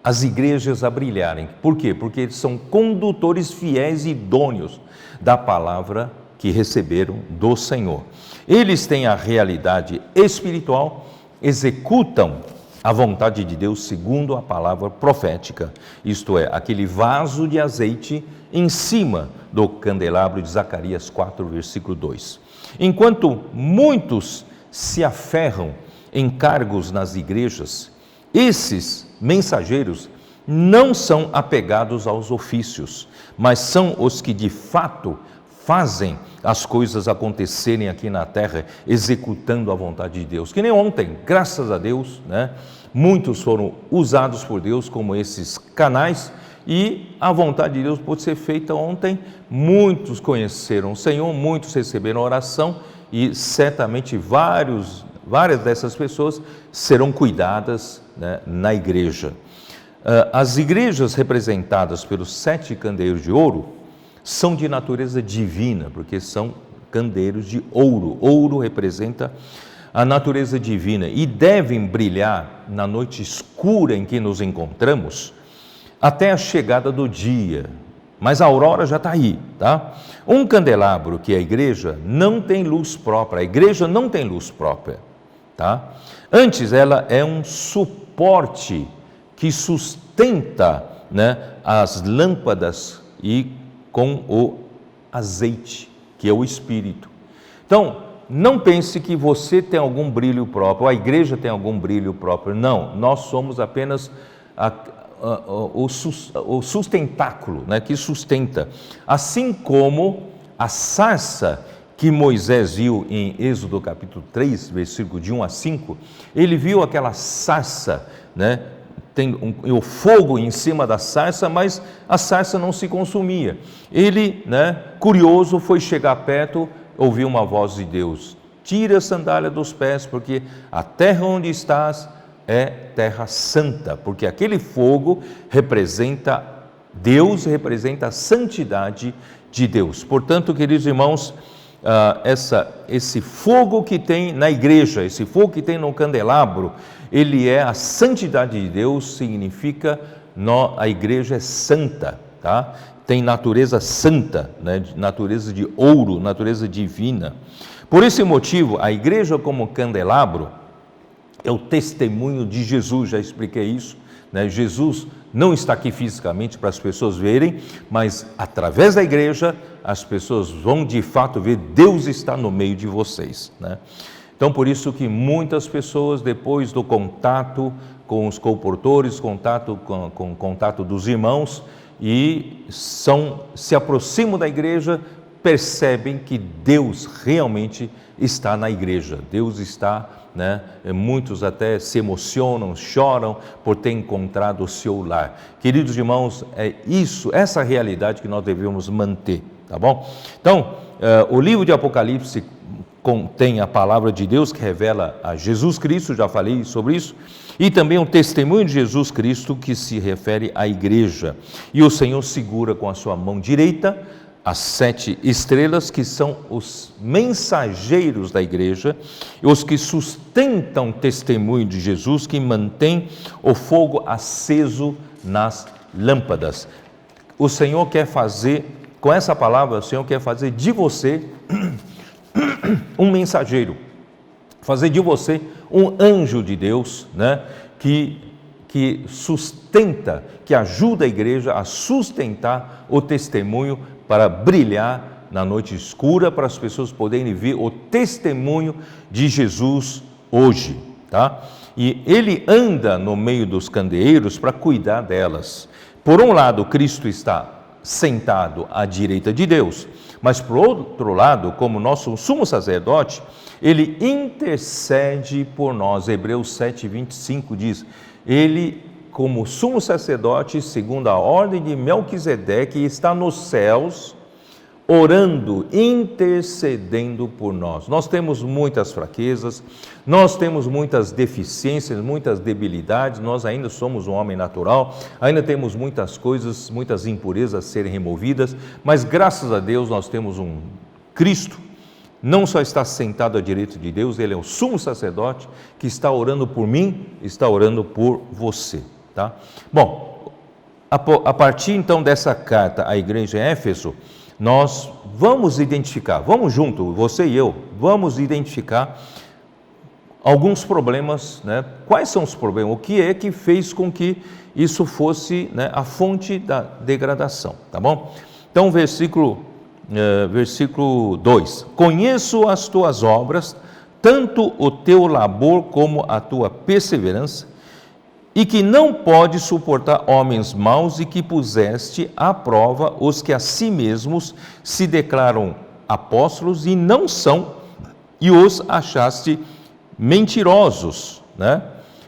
as igrejas a brilharem. Por quê? Porque eles são condutores fiéis e idôneos da palavra que receberam do Senhor. Eles têm a realidade espiritual, executam a vontade de Deus segundo a palavra profética, isto é, aquele vaso de azeite em cima do candelabro de Zacarias 4, versículo 2. Enquanto muitos se aferram em cargos nas igrejas, esses mensageiros não são apegados aos ofícios, mas são os que de fato fazem as coisas acontecerem aqui na terra, executando a vontade de Deus. Que nem ontem, graças a Deus, né? Muitos foram usados por Deus como esses canais e a vontade de Deus pôde ser feita ontem. Muitos conheceram o Senhor, muitos receberam oração e certamente várias dessas pessoas serão cuidadas, né, na igreja. As igrejas representadas pelos 7 candeeiros de ouro são de natureza divina, porque são candeeiros de ouro. Ouro representa a natureza divina e devem brilhar na noite escura em que nos encontramos até a chegada do dia. Mas a aurora já está aí, tá? Um candelabro, que é a igreja, não tem luz própria. A igreja não tem luz própria, tá? Antes, ela é um suporte que sustenta, né, as lâmpadas e com o azeite, que é o Espírito. Então, não pense que você tem algum brilho próprio, ou a igreja tem algum brilho próprio. Não, nós somos apenas o sustentáculo, né, que sustenta. Assim como a sarça que Moisés viu em Êxodo capítulo 3, versículo de 1 a 5, ele viu aquela sarça, né, tem o fogo em cima da sarça, mas a sarça não se consumia. Ele, né, curioso, foi chegar perto, ouviu uma voz de Deus: tira a sandália dos pés, porque a terra onde estás é terra santa, porque aquele fogo representa Deus, representa a santidade de Deus. Portanto, queridos irmãos, esse fogo que tem na igreja, esse fogo que tem no candelabro, ele é a santidade de Deus, significa a igreja é santa, tá? Tem natureza santa, né? Natureza de ouro, natureza divina. Por esse motivo, a igreja como candelabro é o testemunho de Jesus, já expliquei isso, né? Jesus não está aqui fisicamente para as pessoas verem, mas através da igreja as pessoas vão de fato ver Deus está no meio de vocês, né? Então, por isso que muitas pessoas, depois do contato com os colportores, contato dos irmãos, e se aproximam da igreja, percebem que Deus realmente está na igreja. Deus está, né? Muitos até se emocionam, choram por ter encontrado o seu lar. Queridos irmãos, é isso, essa realidade que nós devemos manter, tá bom? Então, o livro de Apocalipse contém a palavra de Deus que revela a Jesus Cristo, já falei sobre isso, e também um testemunho de Jesus Cristo que se refere à igreja. E o Senhor segura com a sua mão direita as 7 estrelas, que são os mensageiros da igreja, os que sustentam o testemunho de Jesus, que mantém o fogo aceso nas lâmpadas. O Senhor quer fazer, com essa palavra, o Senhor quer fazer de você um mensageiro, fazer de você um anjo de Deus, né? que sustenta, que ajuda a igreja a sustentar o testemunho para brilhar na noite escura, para as pessoas poderem ver o testemunho de Jesus hoje, tá? E ele anda no meio dos candeeiros para cuidar delas. Por um lado, Cristo está sentado à direita de Deus, mas por outro lado, como nosso sumo sacerdote, ele intercede por nós. Hebreus 7:25 diz: ele, como sumo sacerdote, segundo a ordem de Melquisedeque, está nos céus, orando, intercedendo por nós. Nós temos muitas fraquezas, nós temos muitas deficiências, muitas debilidades, nós ainda somos um homem natural, ainda temos muitas coisas, muitas impurezas a serem removidas, mas graças a Deus nós temos um Cristo, não só está sentado à direita de Deus, ele é o sumo sacerdote que está orando por mim, está orando por você, tá? Bom, a partir então dessa carta à igreja em Éfeso, nós vamos identificar, vamos junto, você e eu, vamos identificar alguns problemas, né? Quais são os problemas? O que é que fez com que isso fosse, né, a fonte da degradação, tá bom? Então, versículo 2: conheço as tuas obras, tanto o teu labor como a tua perseverança, e que não pode suportar homens maus, e que puseste à prova os que a si mesmos se declaram apóstolos e não são, e os achaste mentirosos, né?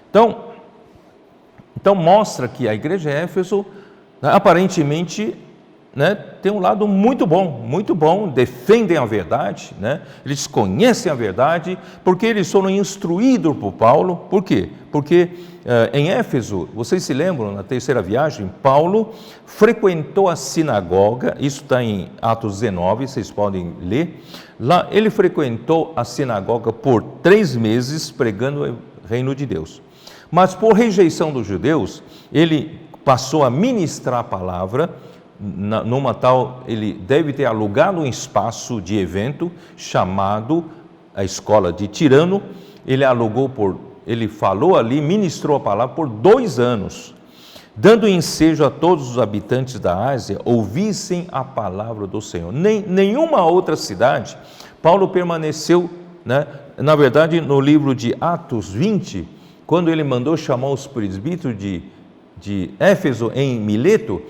Então mostra que a igreja de Éfeso, né, aparentemente, né, tem um lado muito bom, defendem a verdade, né? Eles conhecem a verdade, porque eles foram instruídos por Paulo. Por quê? Porque em Éfeso, vocês se lembram, na terceira viagem, Paulo frequentou a sinagoga, isso está em Atos 19, vocês podem ler. Lá ele frequentou a sinagoga por 3 meses, pregando o reino de Deus. Mas por rejeição dos judeus, ele passou a ministrar a palavra, ele deve ter alugado um espaço de evento chamado a Escola de Tirano. Ele falou ali, ministrou a palavra por 2 anos, dando ensejo a todos os habitantes da Ásia ouvissem a palavra do Senhor. Nenhuma outra cidade, Paulo permaneceu, né? Na verdade, no livro de Atos 20, quando ele mandou chamar os presbíteros de Éfeso em Mileto,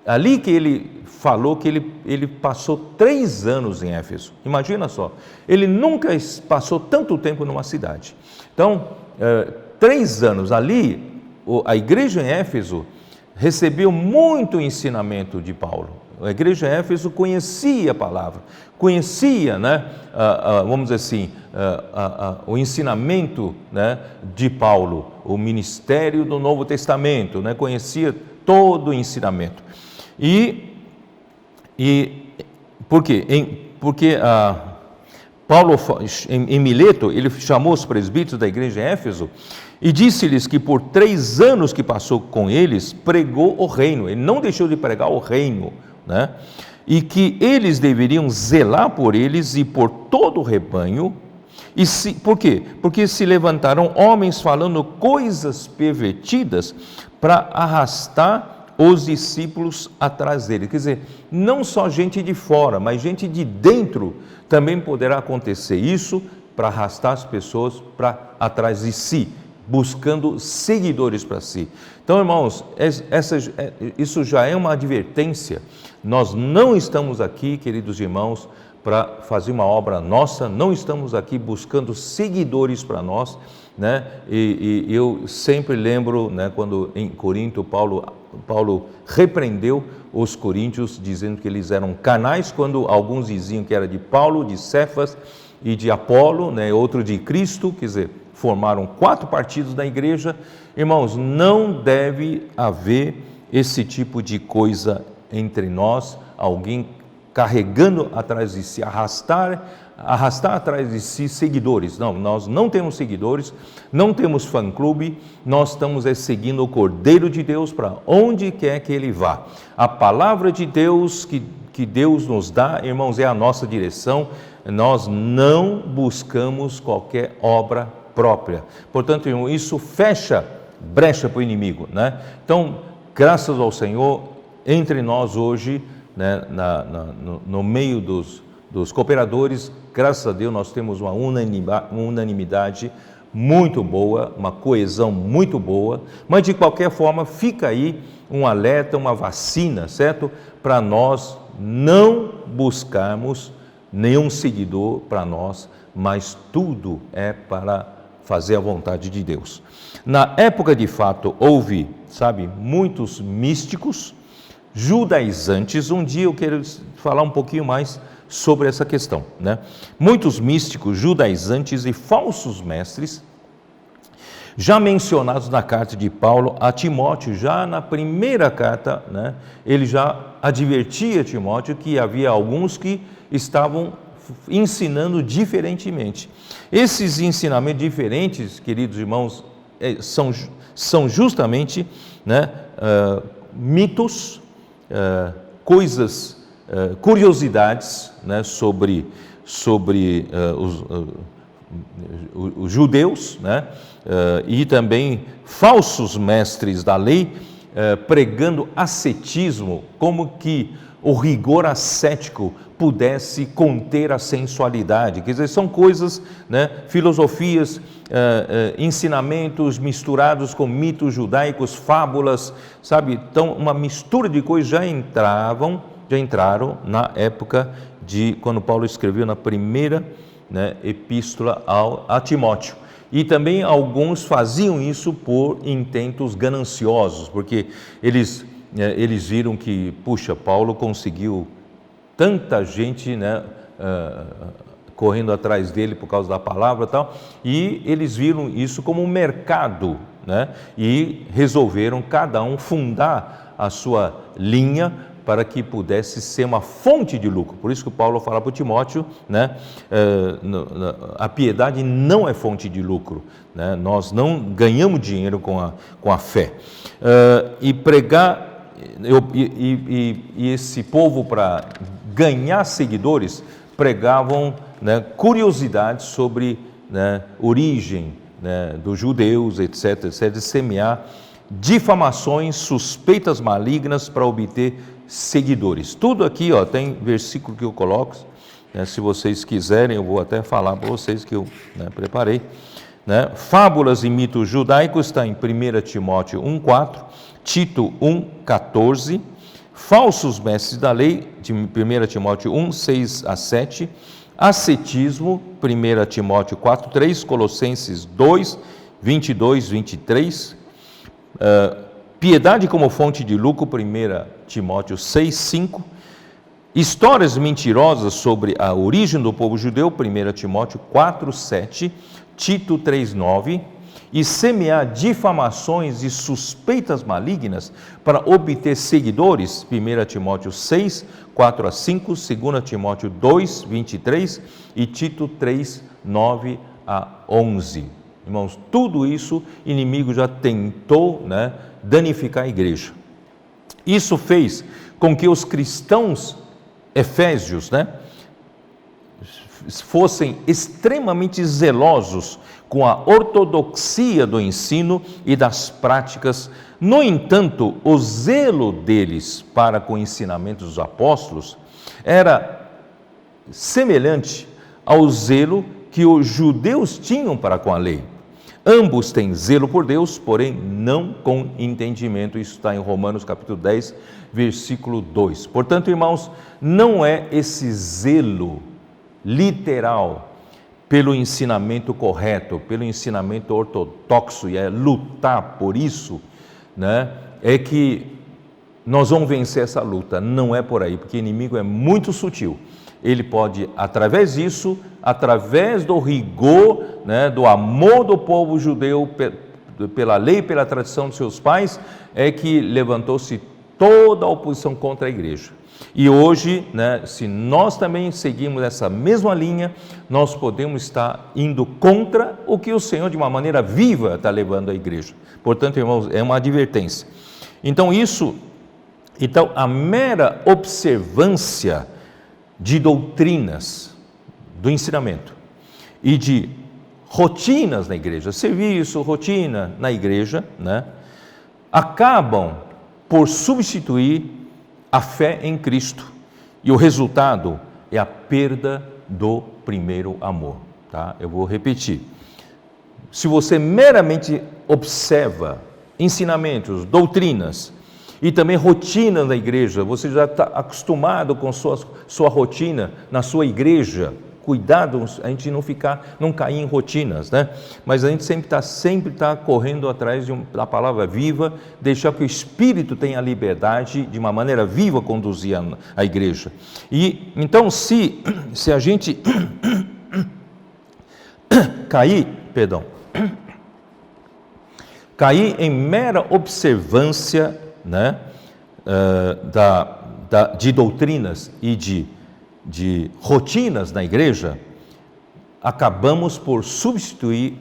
ali que ele falou que ele passou 3 anos em Éfeso. Imagina só, ele nunca passou tanto tempo numa cidade. Então, 3 anos ali, a igreja em Éfeso recebeu muito ensinamento de Paulo. A igreja em Éfeso conhecia a palavra, conhecia, né, vamos dizer assim, o ensinamento, né, de Paulo, o ministério do Novo Testamento, né, conhecia todo o ensinamento. E por quê? Porque Paulo, em Mileto, ele chamou os presbíteros da igreja em Éfeso e disse-lhes que por 3 anos que passou com eles, pregou o reino. Ele não deixou de pregar o reino, né? E que eles deveriam zelar por eles e por todo o rebanho. Por quê? Porque se levantaram homens falando coisas pervertidas para arrastar os discípulos atrás dele. Quer dizer, não só gente de fora, mas gente de dentro também poderá acontecer isso, para arrastar as pessoas para atrás de si, buscando seguidores para si. Então, irmãos, isso já é uma advertência. Nós não estamos aqui, queridos irmãos, para fazer uma obra nossa, não estamos aqui buscando seguidores para nós, né? E eu sempre lembro, né, quando em Corinto Paulo repreendeu os coríntios, dizendo que eles eram carnais, quando alguns diziam que era de Paulo, de Cefas e de Apolo, né, outro de Cristo, quer dizer, formaram 4 partidos da igreja. Irmãos, não deve haver esse tipo de coisa entre nós, alguém carregando atrás de si, arrastar atrás de si seguidores. Não, nós não temos seguidores, não temos fã-clube, nós estamos seguindo o Cordeiro de Deus para onde quer que ele vá. A palavra de Deus que Deus nos dá, irmãos, é a nossa direção. Nós não buscamos qualquer obra própria. Portanto, irmão, isso fecha brecha para o inimigo, né? Então, graças ao Senhor, entre nós hoje, né, no meio dos cooperadores, graças a Deus nós temos uma unanimidade muito boa, uma coesão muito boa, mas de qualquer forma fica aí um alerta, uma vacina, certo? Para nós não buscarmos nenhum seguidor para nós, mas tudo é para fazer a vontade de Deus. Na época de fato houve, muitos místicos, judaizantes. Um dia eu quero falar um pouquinho mais sobre essa questão, né? Muitos místicos, judaizantes e falsos mestres, já mencionados na carta de Paulo a Timóteo, já na primeira carta, né? Ele já advertia Timóteo que havia alguns que estavam ensinando diferentemente. Esses ensinamentos diferentes, queridos irmãos, são justamente, né, mitos, coisas, curiosidades, né, sobre os judeus, né, e também falsos mestres da lei, pregando ascetismo, como que o rigor ascético pudesse conter a sensualidade. Quer dizer, são coisas, né, filosofias, ensinamentos misturados com mitos judaicos, fábulas, Então, uma mistura de coisas já entraram na época de quando Paulo escreveu na primeira, né, epístola a Timóteo. E também alguns faziam isso por intentos gananciosos, porque eles viram que, Paulo conseguiu tanta gente, né, correndo atrás dele por causa da palavra e tal, e eles viram isso como um mercado, né, e resolveram cada um fundar a sua linha para que pudesse ser uma fonte de lucro. Por isso que Paulo fala para o Timóteo, né, a piedade não é fonte de lucro, né, nós não ganhamos dinheiro com a fé. E pregar, e esse povo, para ganhar seguidores, pregavam, né, curiosidades sobre, né, origem, né, dos judeus, etc., de semear difamações, suspeitas malignas para obter seguidores. Tudo aqui, tem versículo que eu coloco, né, se vocês quiserem, eu vou até falar para vocês que eu, né, preparei, né? Fábulas e mitos judaicos está em 1 Timóteo 1,4, Tito 1,14, falsos mestres da lei, de 1 Timóteo 1, 6 a 7, ascetismo, 1 Timóteo 4,3, Colossenses 2, 22, 23, piedade como fonte de lucro, 1 Timóteo 6, 5, histórias mentirosas sobre a origem do povo judeu, 1 Timóteo 4, 7, Tito 3, 9, e semear difamações e suspeitas malignas para obter seguidores, 1 Timóteo 6, 4 a 5, 2 Timóteo 2, 23 e Tito 3, 9 a 11. Irmãos, tudo isso o inimigo já tentou, né, danificar a igreja. Isso fez com que os cristãos efésios, né, fossem extremamente zelosos com a ortodoxia do ensino e das práticas. No entanto, o zelo deles para com o ensinamento dos apóstolos era semelhante ao zelo que os judeus tinham para com a lei. Ambos têm zelo por Deus, porém não com entendimento. Isso está em Romanos capítulo 10, versículo 2. Portanto, irmãos, não é esse zelo literal pelo ensinamento correto, pelo ensinamento ortodoxo, e é lutar por isso, né, é que nós vamos vencer essa luta. Não é por aí, porque o inimigo é muito sutil. Ele pode, através disso, através do rigor, né, do amor do povo judeu pela lei, pela tradição de seus pais, é que levantou-se toda a oposição contra a igreja. E hoje, né, se nós também seguimos essa mesma linha, nós podemos estar indo contra o que o Senhor, de uma maneira viva, está levando a igreja. Portanto, irmãos, é uma advertência. Então, a mera observância de doutrinas do ensinamento e de rotinas na igreja, serviço, rotina na igreja, né, acabam por substituir a fé em Cristo, e o resultado é a perda do primeiro amor, tá? Eu vou repetir. Se você meramente observa ensinamentos, doutrinas, E também rotina da igreja, você já está acostumado com sua rotina na sua igreja. Cuidado, a gente não cair em rotinas, né? Mas a gente sempre tá correndo atrás da palavra viva, deixar que o Espírito tenha a liberdade de uma maneira viva conduzir a igreja. E então, se a gente cair em mera observância, né, de doutrinas e de rotinas na igreja, acabamos por substituir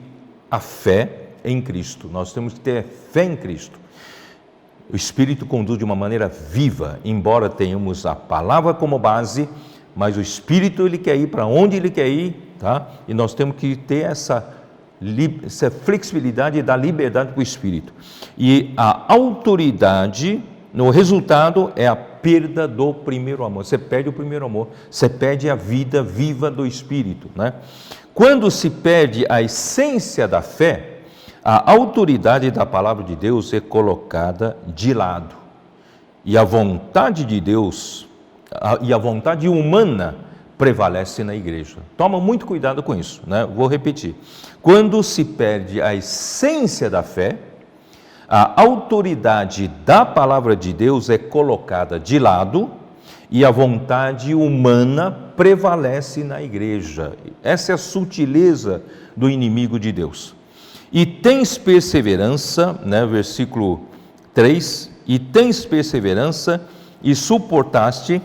a fé em Cristo. Nós temos que ter fé em Cristo. O Espírito conduz de uma maneira viva, embora tenhamos a palavra como base, mas o Espírito ele quer ir para onde ele quer ir, tá? E nós temos que ter essa flexibilidade e dar liberdade para o Espírito. E a autoridade, no resultado, é a perda do primeiro amor. Você perde o primeiro amor, você perde a vida viva do Espírito, né? Quando se perde a essência da fé, a autoridade da palavra de Deus é colocada de lado. E a vontade de Deus e a vontade humana prevalece na igreja. Toma muito cuidado com isso, né? Vou repetir. Quando se perde a essência da fé, a autoridade da palavra de Deus é colocada de lado e a vontade humana prevalece na igreja. Essa é a sutileza do inimigo de Deus. E tens perseverança, né, versículo 3, e tens perseverança e suportaste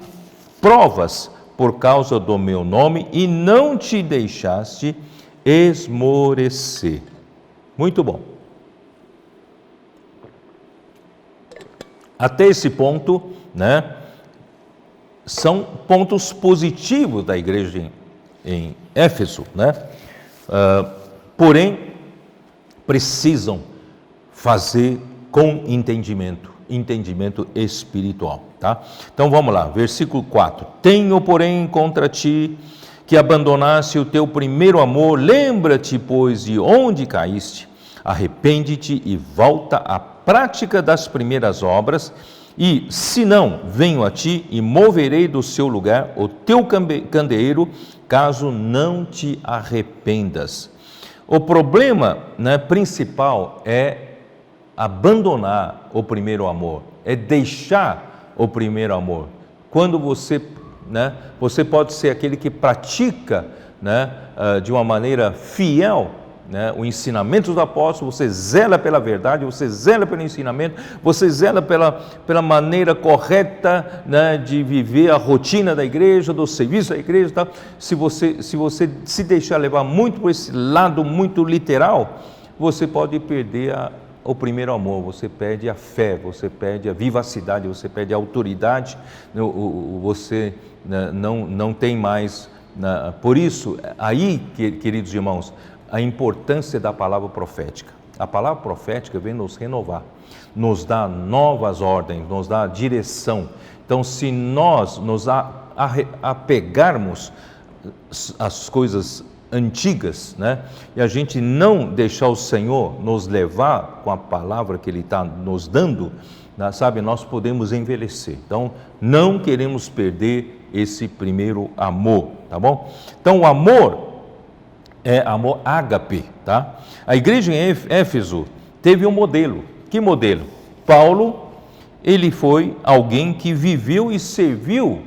provas por causa do meu nome e não te deixaste esmorecer. Muito bom. Até esse ponto, né, são pontos positivos da igreja em Éfeso, né? Porém, precisam fazer com entendimento espiritual, tá? Então vamos lá, versículo 4. Tenho, porém, contra ti que abandonaste o teu primeiro amor, lembra-te, pois, de onde caíste, arrepende-te e volta à prática das primeiras obras, e, se não, venho a ti e moverei do seu lugar o teu candeeiro, caso não te arrependas. O problema, né, principal é abandonar o primeiro amor, é deixar o primeiro amor. Quando você pode ser aquele que pratica, né, de uma maneira fiel, né, o ensinamento dos apóstolos, você zela pela verdade, você zela pelo ensinamento, você zela pela maneira correta, né, de viver a rotina da igreja, do serviço da igreja, tá? Se você se deixar levar muito por esse lado muito literal, você pode perder o primeiro amor, você perde a fé, você perde a vivacidade, você perde a autoridade, você não tem mais. Por isso, aí, queridos irmãos, a importância da palavra profética. A palavra profética vem nos renovar, nos dá novas ordens, nos dá direção. Então, se nós nos apegarmos às coisas antigas, né, e a gente não deixar o Senhor nos levar com a palavra que Ele está nos dando, né, sabe, nós podemos envelhecer. Então, não queremos perder esse primeiro amor, tá bom? Então, o amor é amor ágape, tá? A igreja em Éfeso teve um modelo. Que modelo? Paulo, ele foi alguém que viveu e serviu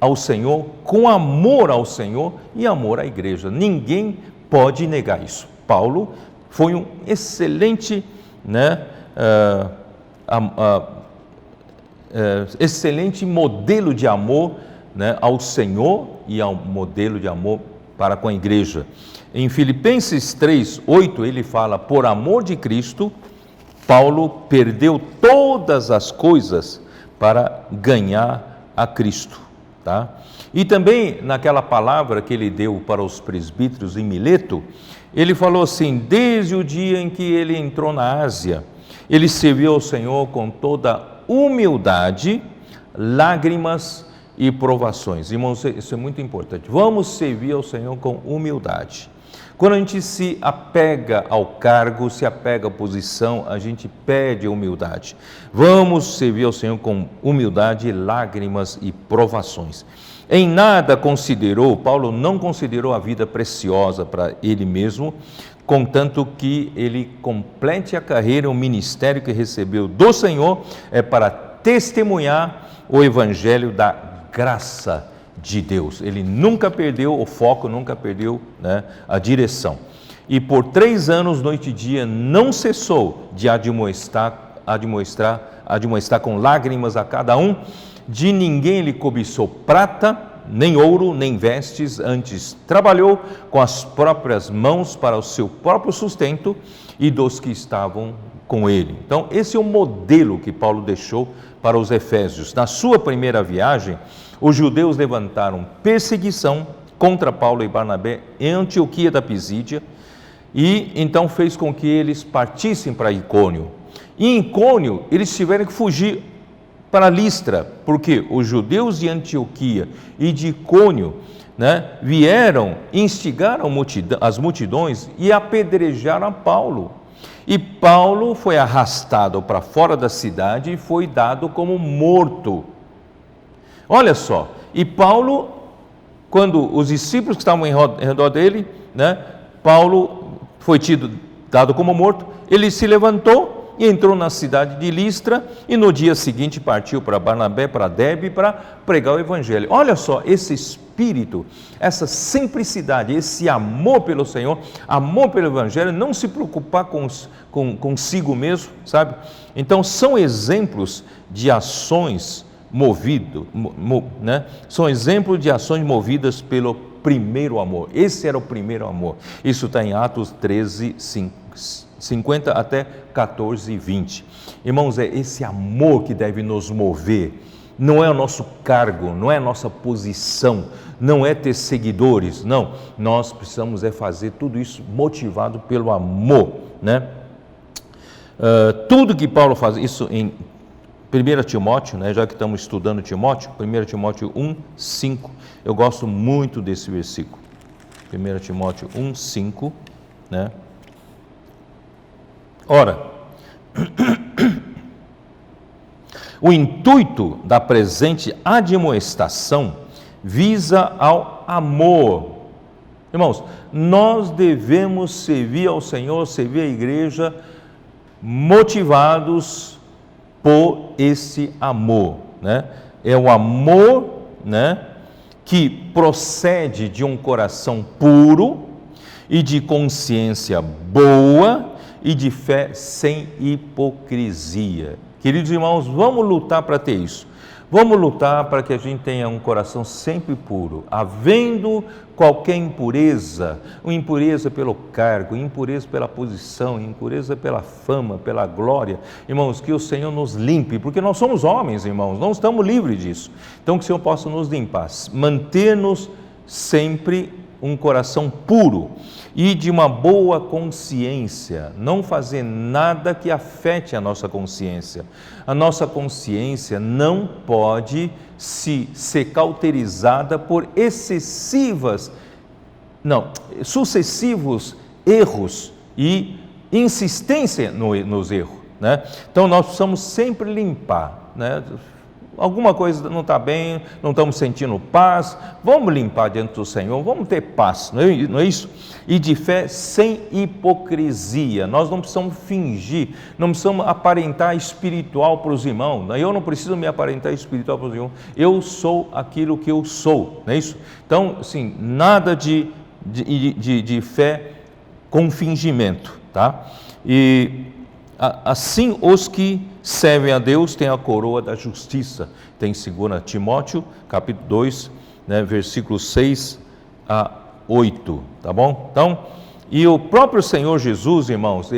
ao Senhor com amor ao Senhor e amor à igreja. Ninguém pode negar isso. Paulo foi um excelente, né, excelente modelo de amor, né, ao Senhor e ao modelo de amor para com a igreja. Em Filipenses 3:8 ele fala: por amor de Cristo, Paulo perdeu todas as coisas para ganhar a Cristo, tá? E também naquela palavra que ele deu para os presbíteros em Mileto, ele falou assim: desde o dia em que ele entrou na Ásia, ele serviu ao Senhor com toda humildade, lágrimas e provações. Irmãos, isso é muito importante. Vamos servir ao Senhor com humildade. Quando a gente se apega ao cargo, se apega à posição, a gente perde a humildade. Vamos servir ao Senhor com humildade, lágrimas e provações. Em nada considerou, Paulo não considerou a vida preciosa para ele mesmo, contanto que ele complete a carreira, o ministério que recebeu do Senhor é para testemunhar o evangelho da graça de Deus. Ele nunca perdeu o foco, nunca perdeu, né, a direção. E por 3 anos, noite e dia, não cessou de admoestar com lágrimas a cada um. De ninguém ele cobiçou prata, nem ouro, nem vestes, antes trabalhou com as próprias mãos para o seu próprio sustento e dos que estavam com ele. Então, esse é o modelo que Paulo deixou para os efésios. Na sua primeira viagem, os judeus levantaram perseguição contra Paulo e Barnabé em Antioquia da Pisídia e então fez com que eles partissem para Icônio. E em Icônio, eles tiveram que fugir para Listra, porque os judeus de Antioquia e de Icônio, né, vieram, instigaram as multidões e apedrejaram a Paulo. E Paulo foi arrastado para fora da cidade e foi dado como morto. Olha só, e Paulo, quando os discípulos que estavam em redor dele, né, Paulo foi dado como morto, ele se levantou e entrou na cidade de Listra e no dia seguinte partiu para Barnabé, para Derbe, para pregar o evangelho. Olha só, esse espírito, essa simplicidade, esse amor pelo Senhor, amor pelo evangelho, não se preocupar consigo mesmo, sabe? Então são exemplos de ações são exemplos de ações movidas pelo primeiro amor. Esse era o primeiro amor. Isso está em Atos 13, 50 até 14 e 20. Irmãos, é esse amor que deve nos mover. Não é o nosso cargo, não é a nossa posição, não é ter seguidores, não. Nós precisamos fazer tudo isso motivado pelo amor, né? Tudo que Paulo faz, isso em 1 Timóteo, né, já que estamos estudando Timóteo, 1 Timóteo 1, 5, eu gosto muito desse versículo, 1 Timóteo 1, 5, né? Ora, o intuito da presente admoestação visa ao amor. Irmãos, nós devemos servir ao Senhor, servir a igreja, motivados por esse amor, né? É o amor, né, que procede de um coração puro e de consciência boa e de fé sem hipocrisia. Queridos irmãos, vamos lutar para ter isso. Vamos lutar para que a gente tenha um coração sempre puro, havendo qualquer impureza, uma impureza pelo cargo, impureza pela posição, impureza pela fama, pela glória. Irmãos, que o Senhor nos limpe, porque nós somos homens, irmãos, não estamos livres disso. Então que o Senhor possa nos limpar, manter-nos sempre um coração puro e de uma boa consciência, não fazer nada que afete a nossa consciência. A nossa consciência não pode ser cauterizada por sucessivos erros e insistência nos erros, né? Então nós precisamos sempre limpar, né? Alguma coisa não está bem, não estamos sentindo paz, vamos limpar diante do Senhor, vamos ter paz, não é isso? E de fé sem hipocrisia. Nós não precisamos fingir, não precisamos aparentar espiritual para os irmãos. Eu não preciso me aparentar espiritual para os irmãos, eu sou aquilo que eu sou, não é isso? Então, assim, nada de fé com fingimento, tá? E assim os que servem a Deus têm a coroa da justiça. Tem 2 Timóteo, capítulo 2, né, versículos 6 a 8, tá bom? Então, e o próprio Senhor Jesus, irmãos,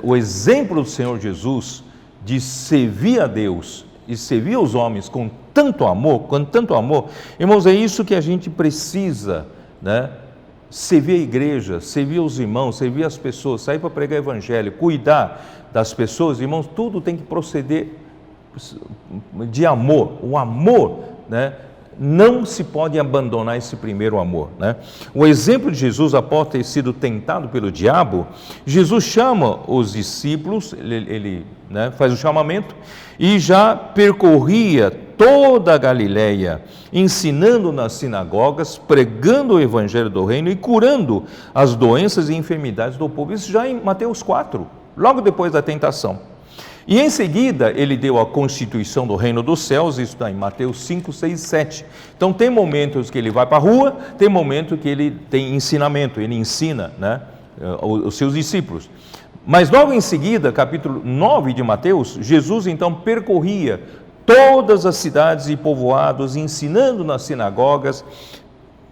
o exemplo do Senhor Jesus de servir a Deus e servir os homens com tanto amor, irmãos, é isso que a gente precisa, né? Servir a igreja, servir os irmãos, servir as pessoas, sair para pregar o evangelho, cuidar das pessoas, irmãos, tudo tem que proceder de amor. O amor, né, não se pode abandonar esse primeiro amor, né? O exemplo de Jesus, após ter sido tentado pelo diabo, Jesus chama os discípulos, ele faz o chamamento, e já percorria toda a Galileia, ensinando nas sinagogas, pregando o evangelho do reino e curando as doenças e enfermidades do povo. Isso já em Mateus 4, logo depois da tentação. E em seguida ele deu a constituição do reino dos céus, isso está em Mateus 5, 6, 7. Então tem momentos que ele vai para a rua, tem momentos que ele tem ensinamento, ele ensina, né, os seus discípulos. Mas logo em seguida, capítulo 9 de Mateus, Jesus então percorria todas as cidades e povoados, ensinando nas sinagogas,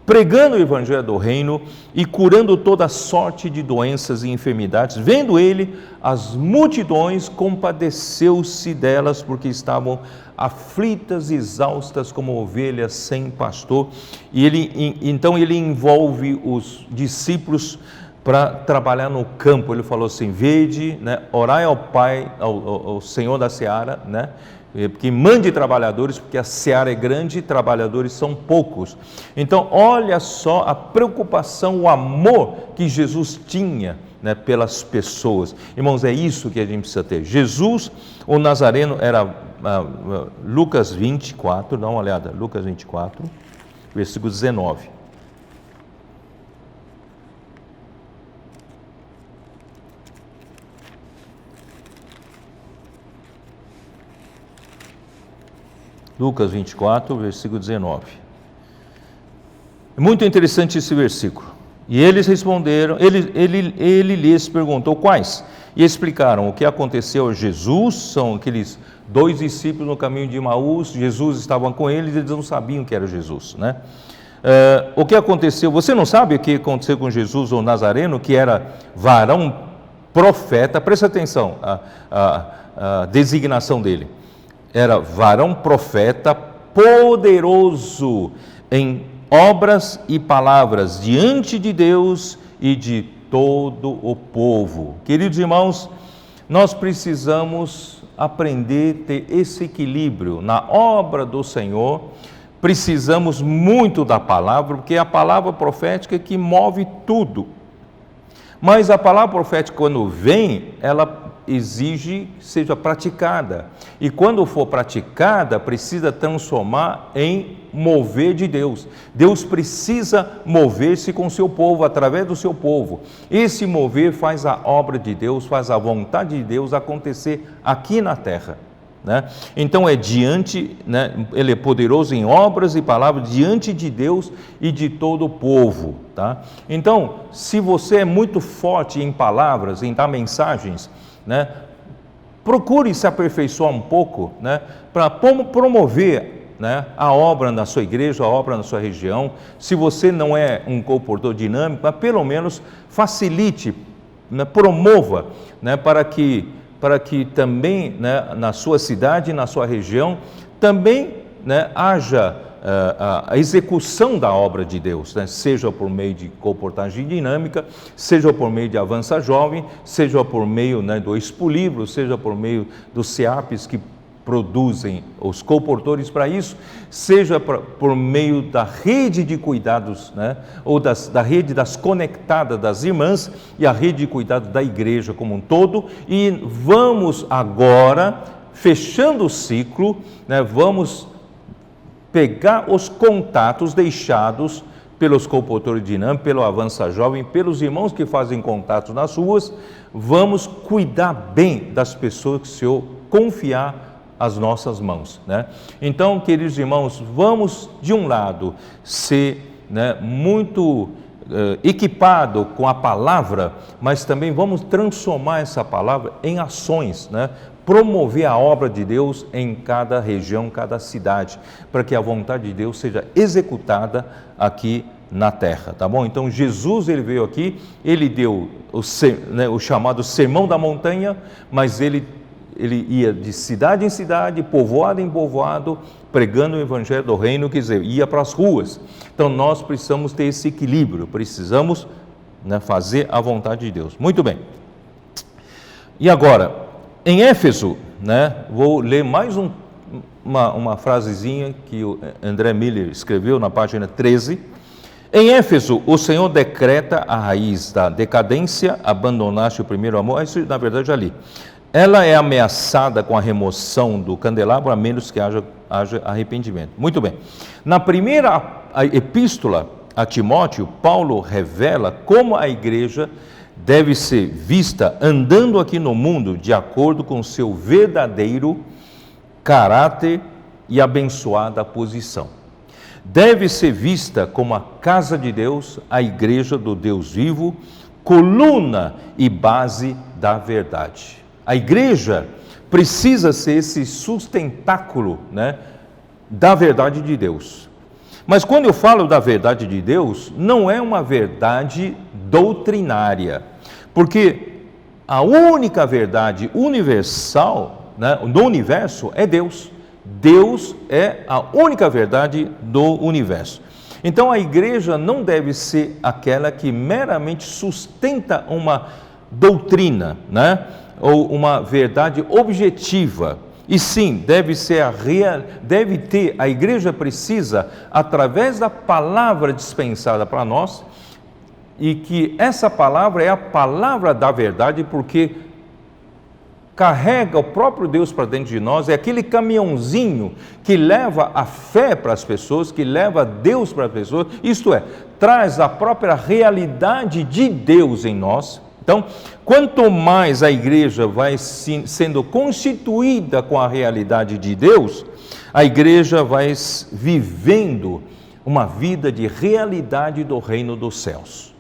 pregando o evangelho do reino e curando toda sorte de doenças e enfermidades. Vendo ele as multidões, compadeceu-se delas, porque estavam aflitas e exaustas como ovelhas sem pastor. E então ele envolve os discípulos para trabalhar no campo. Ele falou assim: vede, né, orai ao Pai, ao Senhor da seara, né, que mande trabalhadores, porque a seara é grande e trabalhadores são poucos. Então olha só a preocupação, o amor que Jesus tinha, né, pelas pessoas. Irmãos, é isso que a gente precisa ter. Jesus, o Nazareno, era Lucas 24, dá uma olhada, Lucas 24, versículo 19. Lucas 24, versículo 19. É muito interessante esse versículo. E eles responderam, ele lhes perguntou quais, e explicaram o que aconteceu a Jesus. São aqueles 2 discípulos no caminho de Emaús, Jesus estava com eles, eles não sabiam que era Jesus, né? O que aconteceu, você não sabe o que aconteceu com Jesus, o Nazareno, que era varão profeta, presta atenção, a designação dele. Era varão profeta, poderoso em obras e palavras diante de Deus e de todo o povo. Queridos irmãos, nós precisamos aprender a ter esse equilíbrio na obra do Senhor. Precisamos muito da palavra, porque é a palavra profética que move tudo. Mas a palavra profética, quando vem, ela exige que seja praticada. E quando for praticada, precisa transformar em mover de Deus. Deus precisa mover-se com o seu povo, através do seu povo. Esse mover faz a obra de Deus, faz a vontade de Deus acontecer aqui na terra, né? Então é diante, né, ele é poderoso em obras e palavras diante de Deus e de todo o povo, tá? Então, se você é muito forte em palavras, em dar mensagens, né, procure se aperfeiçoar um pouco, né, para promover, né, a obra na sua igreja, a obra na sua região. Se você não é um comportor dinâmico, mas pelo menos facilite, né, promova, né, para que também, né, na sua cidade, na sua região, também, né, haja a execução da obra de Deus, né? Seja por meio de comportagem dinâmica, seja por meio de Avança Jovem, seja por meio, né, do Expo Livro, seja por meio dos CEAPs que produzem os comportores para isso, seja por meio da rede de cuidados, né, ou da rede das conectadas das irmãs e a rede de cuidados da igreja como um todo. E vamos agora, fechando o ciclo, né, vamos pegar os contatos deixados pelos comportores dinâmicos, pelo Avança Jovem, pelos irmãos que fazem contatos nas ruas. Vamos cuidar bem das pessoas que o Senhor confiar às nossas mãos, né? Então, queridos irmãos, vamos de um lado ser, né, muito equipado com a palavra, mas também vamos transformar essa palavra em ações, né? Promover a obra de Deus em cada região, cada cidade, para que a vontade de Deus seja executada aqui na terra, tá bom? Então Jesus, ele veio aqui, ele deu o chamado Sermão da Montanha, mas ele ia de cidade em cidade, povoado em povoado, pregando o evangelho do reino, quer dizer, ia para as ruas. Então nós precisamos ter esse equilíbrio, precisamos, né, fazer a vontade de Deus. Muito bem. E agora, em Éfeso, né, vou ler mais uma frasezinha que o André Miller escreveu na página 13. Em Éfeso, o Senhor decreta a raiz da decadência, abandonaste o primeiro amor. Isso, na verdade, já li. Ela é ameaçada com a remoção do candelabro, a menos que haja arrependimento. Muito bem. Na primeira epístola a Timóteo, Paulo revela como a igreja deve ser vista andando aqui no mundo de acordo com seu verdadeiro caráter e abençoada posição. Deve ser vista como a casa de Deus, a igreja do Deus vivo, coluna e base da verdade. A igreja precisa ser esse sustentáculo, né, da verdade de Deus. Mas quando eu falo da verdade de Deus, não é uma verdade doutrinária, porque a única verdade universal, né, no universo é Deus. Deus é a única verdade do universo. Então a igreja não deve ser aquela que meramente sustenta uma doutrina, né, ou uma verdade objetiva. E sim, a igreja precisa, através da palavra dispensada para nós, e que essa palavra é a palavra da verdade, porque carrega o próprio Deus para dentro de nós, é aquele caminhãozinho que leva a fé para as pessoas, que leva Deus para as pessoas, isto é, traz a própria realidade de Deus em nós. Então, quanto mais a igreja vai sendo constituída com a realidade de Deus, a igreja vai vivendo uma vida de realidade do reino dos céus.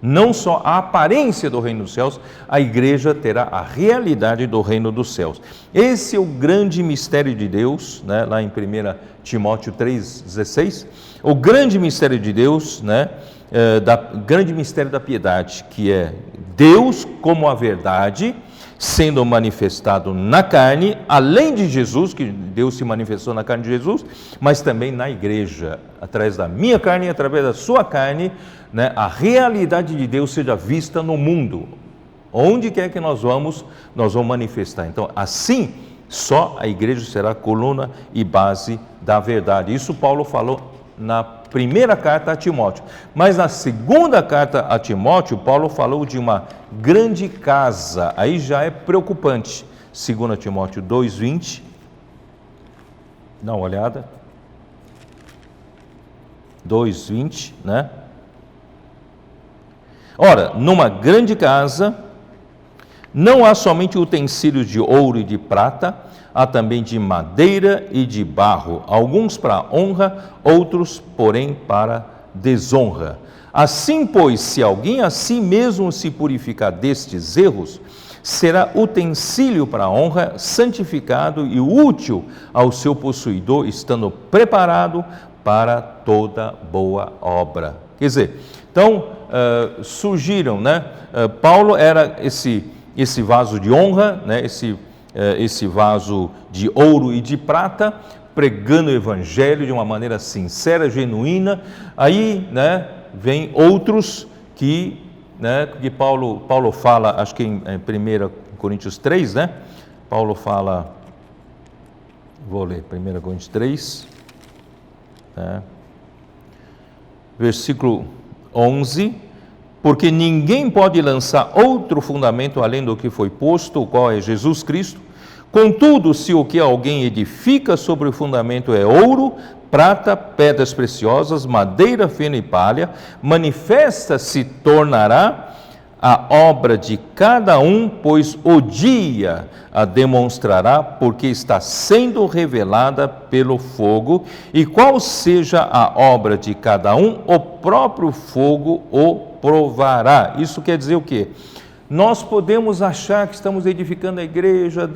Não só a aparência do reino dos céus, a igreja terá a realidade do reino dos céus. Esse é o grande mistério de Deus, né, lá em 1 Timóteo 3,16, o grande mistério de Deus, né, grande mistério da piedade, que é Deus como a verdade, sendo manifestado na carne, além de Jesus, que Deus se manifestou na carne de Jesus, mas também na igreja, através da minha carne e através da sua carne, né, a realidade de Deus seja vista no mundo. Onde quer que nós vamos manifestar. Então, assim, só a igreja será coluna e base da verdade. Isso Paulo falou na primeira carta a Timóteo. Mas na segunda carta a Timóteo, Paulo falou de uma grande casa. Aí já é preocupante. 2 Timóteo 2,20. Dá uma olhada. 2,20, né? Ora, numa grande casa, não há somente utensílios de ouro e de prata, há também de madeira e de barro, alguns para honra, outros, porém, para desonra. Assim, pois, se alguém a si mesmo se purificar destes erros, será utensílio para honra, santificado e útil ao seu possuidor, estando preparado para toda boa obra. Quer dizer, então, surgiram, né? Paulo era esse vaso de honra, né? Esse vaso de ouro e de prata, pregando o evangelho de uma maneira sincera, genuína. Aí, né, vem outros que Paulo fala, acho que em 1 Coríntios 3, né? Paulo fala, vou ler 1 Coríntios 3, né? Versículo 11, porque ninguém pode lançar outro fundamento além do que foi posto, o qual é Jesus Cristo. Contudo, se o que alguém edifica sobre o fundamento é ouro, prata, pedras preciosas, madeira fina e palha, manifesta se tornará a obra de cada um, pois o dia a demonstrará, porque está sendo revelada pelo fogo, e qual seja a obra de cada um, o próprio fogo o provará. Isso quer dizer o quê? Nós podemos achar que estamos edificando a igreja,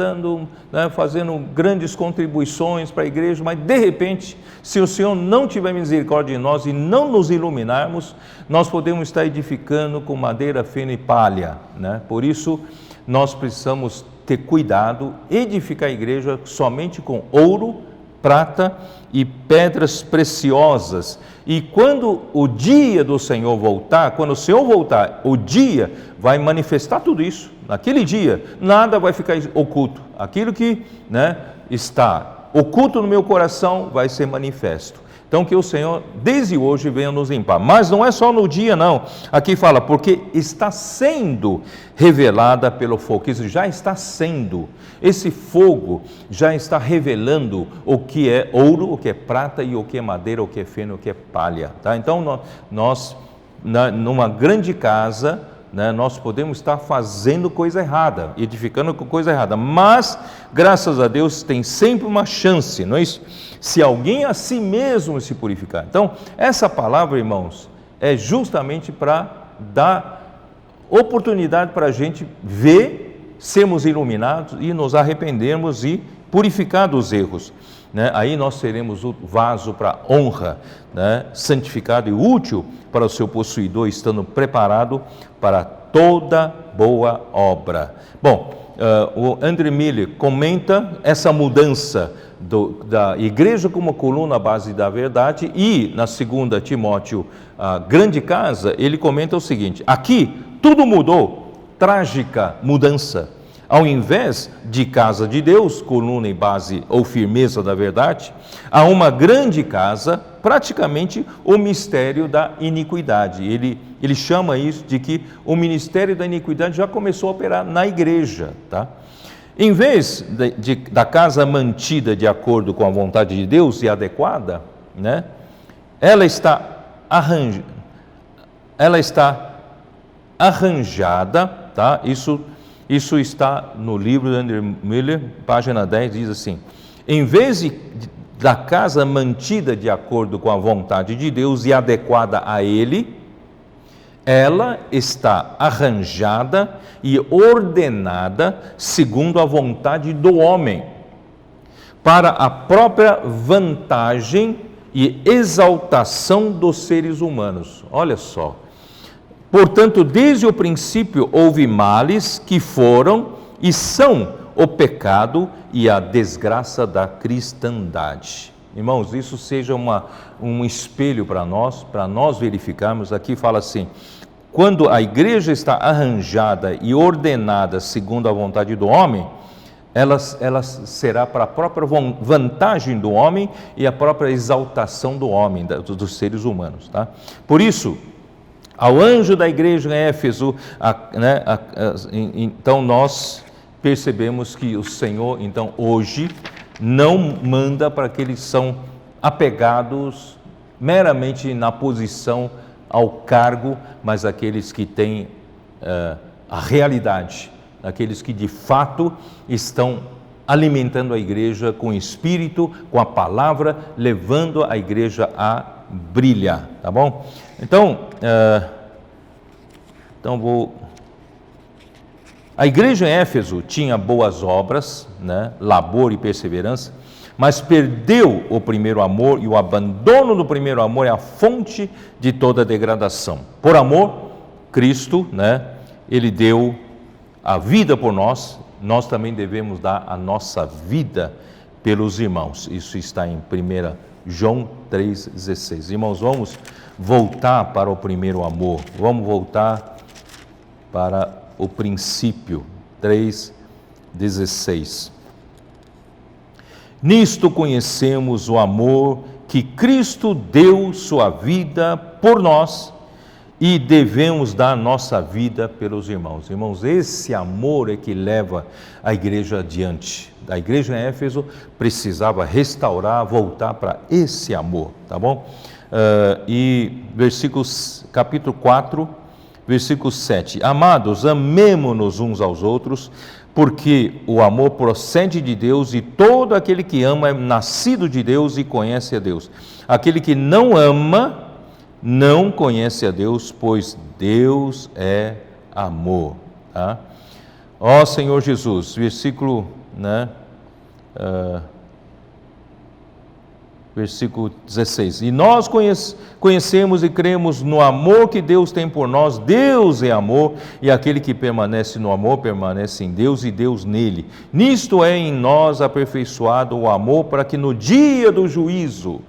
fazendo grandes contribuições para a igreja, mas de repente, se o Senhor não tiver misericórdia de nós e não nos iluminarmos, nós podemos estar edificando com madeira fina e palha, né? Por isso, nós precisamos ter cuidado, edificar a igreja somente com ouro, prata e pedras preciosas. E quando o dia do Senhor voltar, quando o Senhor voltar, o dia vai manifestar tudo isso. Naquele dia, nada vai ficar oculto. Aquilo que, né, está oculto no meu coração vai ser manifesto. Então que o Senhor, desde hoje, venha nos limpar. Mas não é só no dia, não. Aqui fala, porque está sendo revelada pelo fogo. Isso já está sendo. Esse fogo já está revelando o que é ouro, o que é prata, e o que é madeira, o que é feno, o que é palha. Tá? Então nós numa grande casa, né, nós podemos estar fazendo coisa errada, edificando com coisa errada. Mas, graças a Deus, tem sempre uma chance, não é isso? Se alguém a si mesmo se purificar. Então, essa palavra, irmãos, é justamente para dar oportunidade para a gente ver, sermos iluminados e nos arrependermos e purificar dos erros. Né? Aí nós seremos o vaso para honra, né? Santificado e útil para o seu possuidor, estando preparado para toda boa obra. Bom, o André Miller comenta essa mudança da igreja como coluna base da verdade, e na 2 Timóteo, a grande casa, ele comenta o seguinte: aqui tudo mudou, trágica mudança. Ao invés de casa de Deus, coluna e base ou firmeza da verdade, há uma grande casa, praticamente o mistério da iniquidade. Ele chama isso de que o ministério da iniquidade já começou a operar na igreja, tá? Em vez da casa mantida de acordo com a vontade de Deus e adequada, né, ela está arranjada, tá? Isso está no livro de André Miller, página 10, diz assim: em vez da casa mantida de acordo com a vontade de Deus e adequada a Ele, ela está arranjada e ordenada segundo a vontade do homem, para a própria vantagem e exaltação dos seres humanos. Olha só. Portanto, desde o princípio houve males que foram e são o pecado e a desgraça da cristandade. Irmãos, isso seja um espelho para nós verificarmos. Aqui fala assim: quando a igreja está arranjada e ordenada segundo a vontade do homem, ela será para a própria vantagem do homem e a própria exaltação do homem, dos seres humanos. Tá? Por isso, ao anjo da igreja em Éfeso, então nós percebemos que o Senhor, então, hoje, não manda para aqueles que são apegados meramente na posição ao cargo, mas aqueles que têm a realidade, aqueles que de fato estão alimentando a igreja com o Espírito, com a palavra, levando a igreja a brilhar, tá bom? Então, a igreja em Éfeso tinha boas obras, né, labor e perseverança, mas perdeu o primeiro amor, e o abandono do primeiro amor é a fonte de toda degradação. Por amor, Cristo, né, Ele deu a vida por nós, nós também devemos dar a nossa vida pelos irmãos. Isso está em 1 João 3,16. Irmãos, vamos voltar para o primeiro amor, vamos voltar para o princípio. 3,16. Nisto conhecemos o amor que Cristo deu sua vida por nós e devemos dar nossa vida pelos irmãos. Irmãos, esse amor é que leva a igreja adiante. A igreja em Éfeso precisava restaurar, voltar para esse amor, tá bom? E capítulo 4, versículo 7. Amados, amemo-nos uns aos outros, porque o amor procede de Deus, e todo aquele que ama é nascido de Deus e conhece a Deus. Aquele que não ama não conhece a Deus, pois Deus é amor. Tá? Ó Senhor Jesus, versículo, versículo 16. E nós conhecemos e cremos no amor que Deus tem por nós. Deus é amor, e aquele que permanece no amor permanece em Deus e Deus nele. Nisto é em nós aperfeiçoado o amor, para que no dia do juízo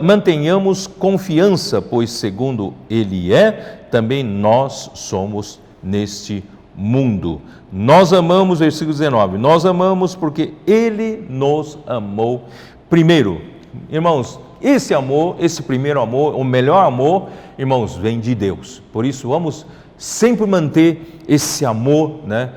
mantenhamos confiança, pois segundo Ele é, também nós somos neste mundo. Nós amamos, versículo 19, nós amamos porque Ele nos amou primeiro. Irmãos, esse amor, esse primeiro amor, o melhor amor, irmãos, vem de Deus. Por isso, vamos sempre manter esse amor, né,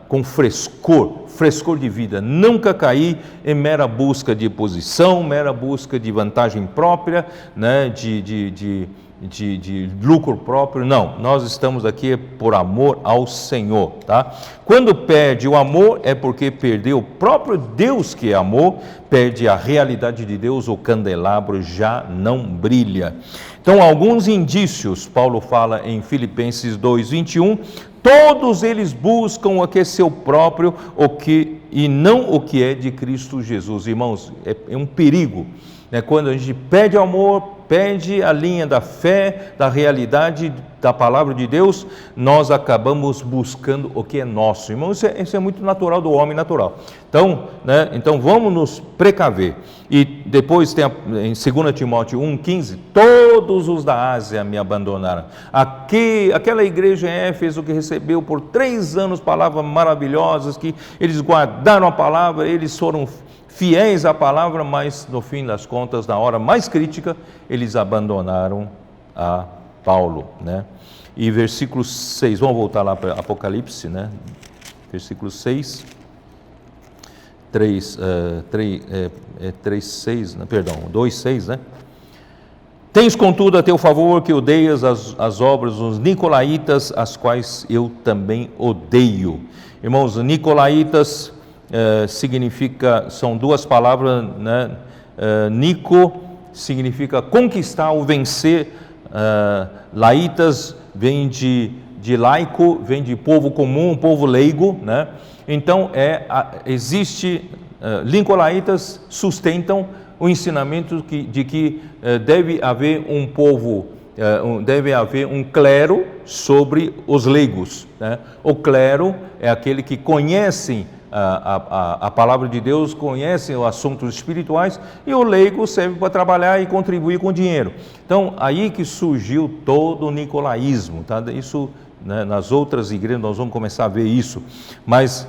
com frescor de vida. Nunca cair em mera busca de posição, mera busca de vantagem própria, né, de lucro próprio. Não, nós estamos aqui por amor ao Senhor, tá? Quando perde o amor é porque perdeu o próprio Deus que é amor, perde a realidade de Deus, o candelabro já não brilha. Então, alguns indícios, Paulo fala em Filipenses 2:21, todos eles buscam o que é seu próprio, e não o que é de Cristo Jesus. Irmãos, é um perigo, né? Quando a gente perde o amor, perde a linha da fé, da realidade da palavra de Deus, nós acabamos buscando o que é nosso. Irmão, isso é muito natural do homem natural. Então, né, vamos nos precaver. E depois tem em 2 Timóteo 1,15, todos os da Ásia me abandonaram. Aquela igreja em Éfeso que recebeu por 3 anos palavras maravilhosas, que eles guardaram a palavra, eles foram fiéis à palavra, mas no fim das contas, na hora mais crítica, eles abandonaram a Paulo, né? E versículo 6, vamos voltar lá para Apocalipse, né? Versículo 6, 2:6, né? Tens contudo a teu favor que odeias as obras dos nicolaítas, as quais eu também odeio. Irmãos, nicolaítas são duas palavras, né? Nico significa conquistar ou vencer, laitas vem de laico, vem de povo comum, povo leigo, né? Então nicolaítas sustentam o ensinamento de que deve haver um povo, deve haver um clero sobre os leigos, né? O clero é aquele que conhece a palavra de Deus, conhecem os assuntos espirituais, e o leigo serve para trabalhar e contribuir com dinheiro. Então, aí que surgiu todo o nicolaísmo, tá? Isso, né, nas outras igrejas nós vamos começar a ver isso, mas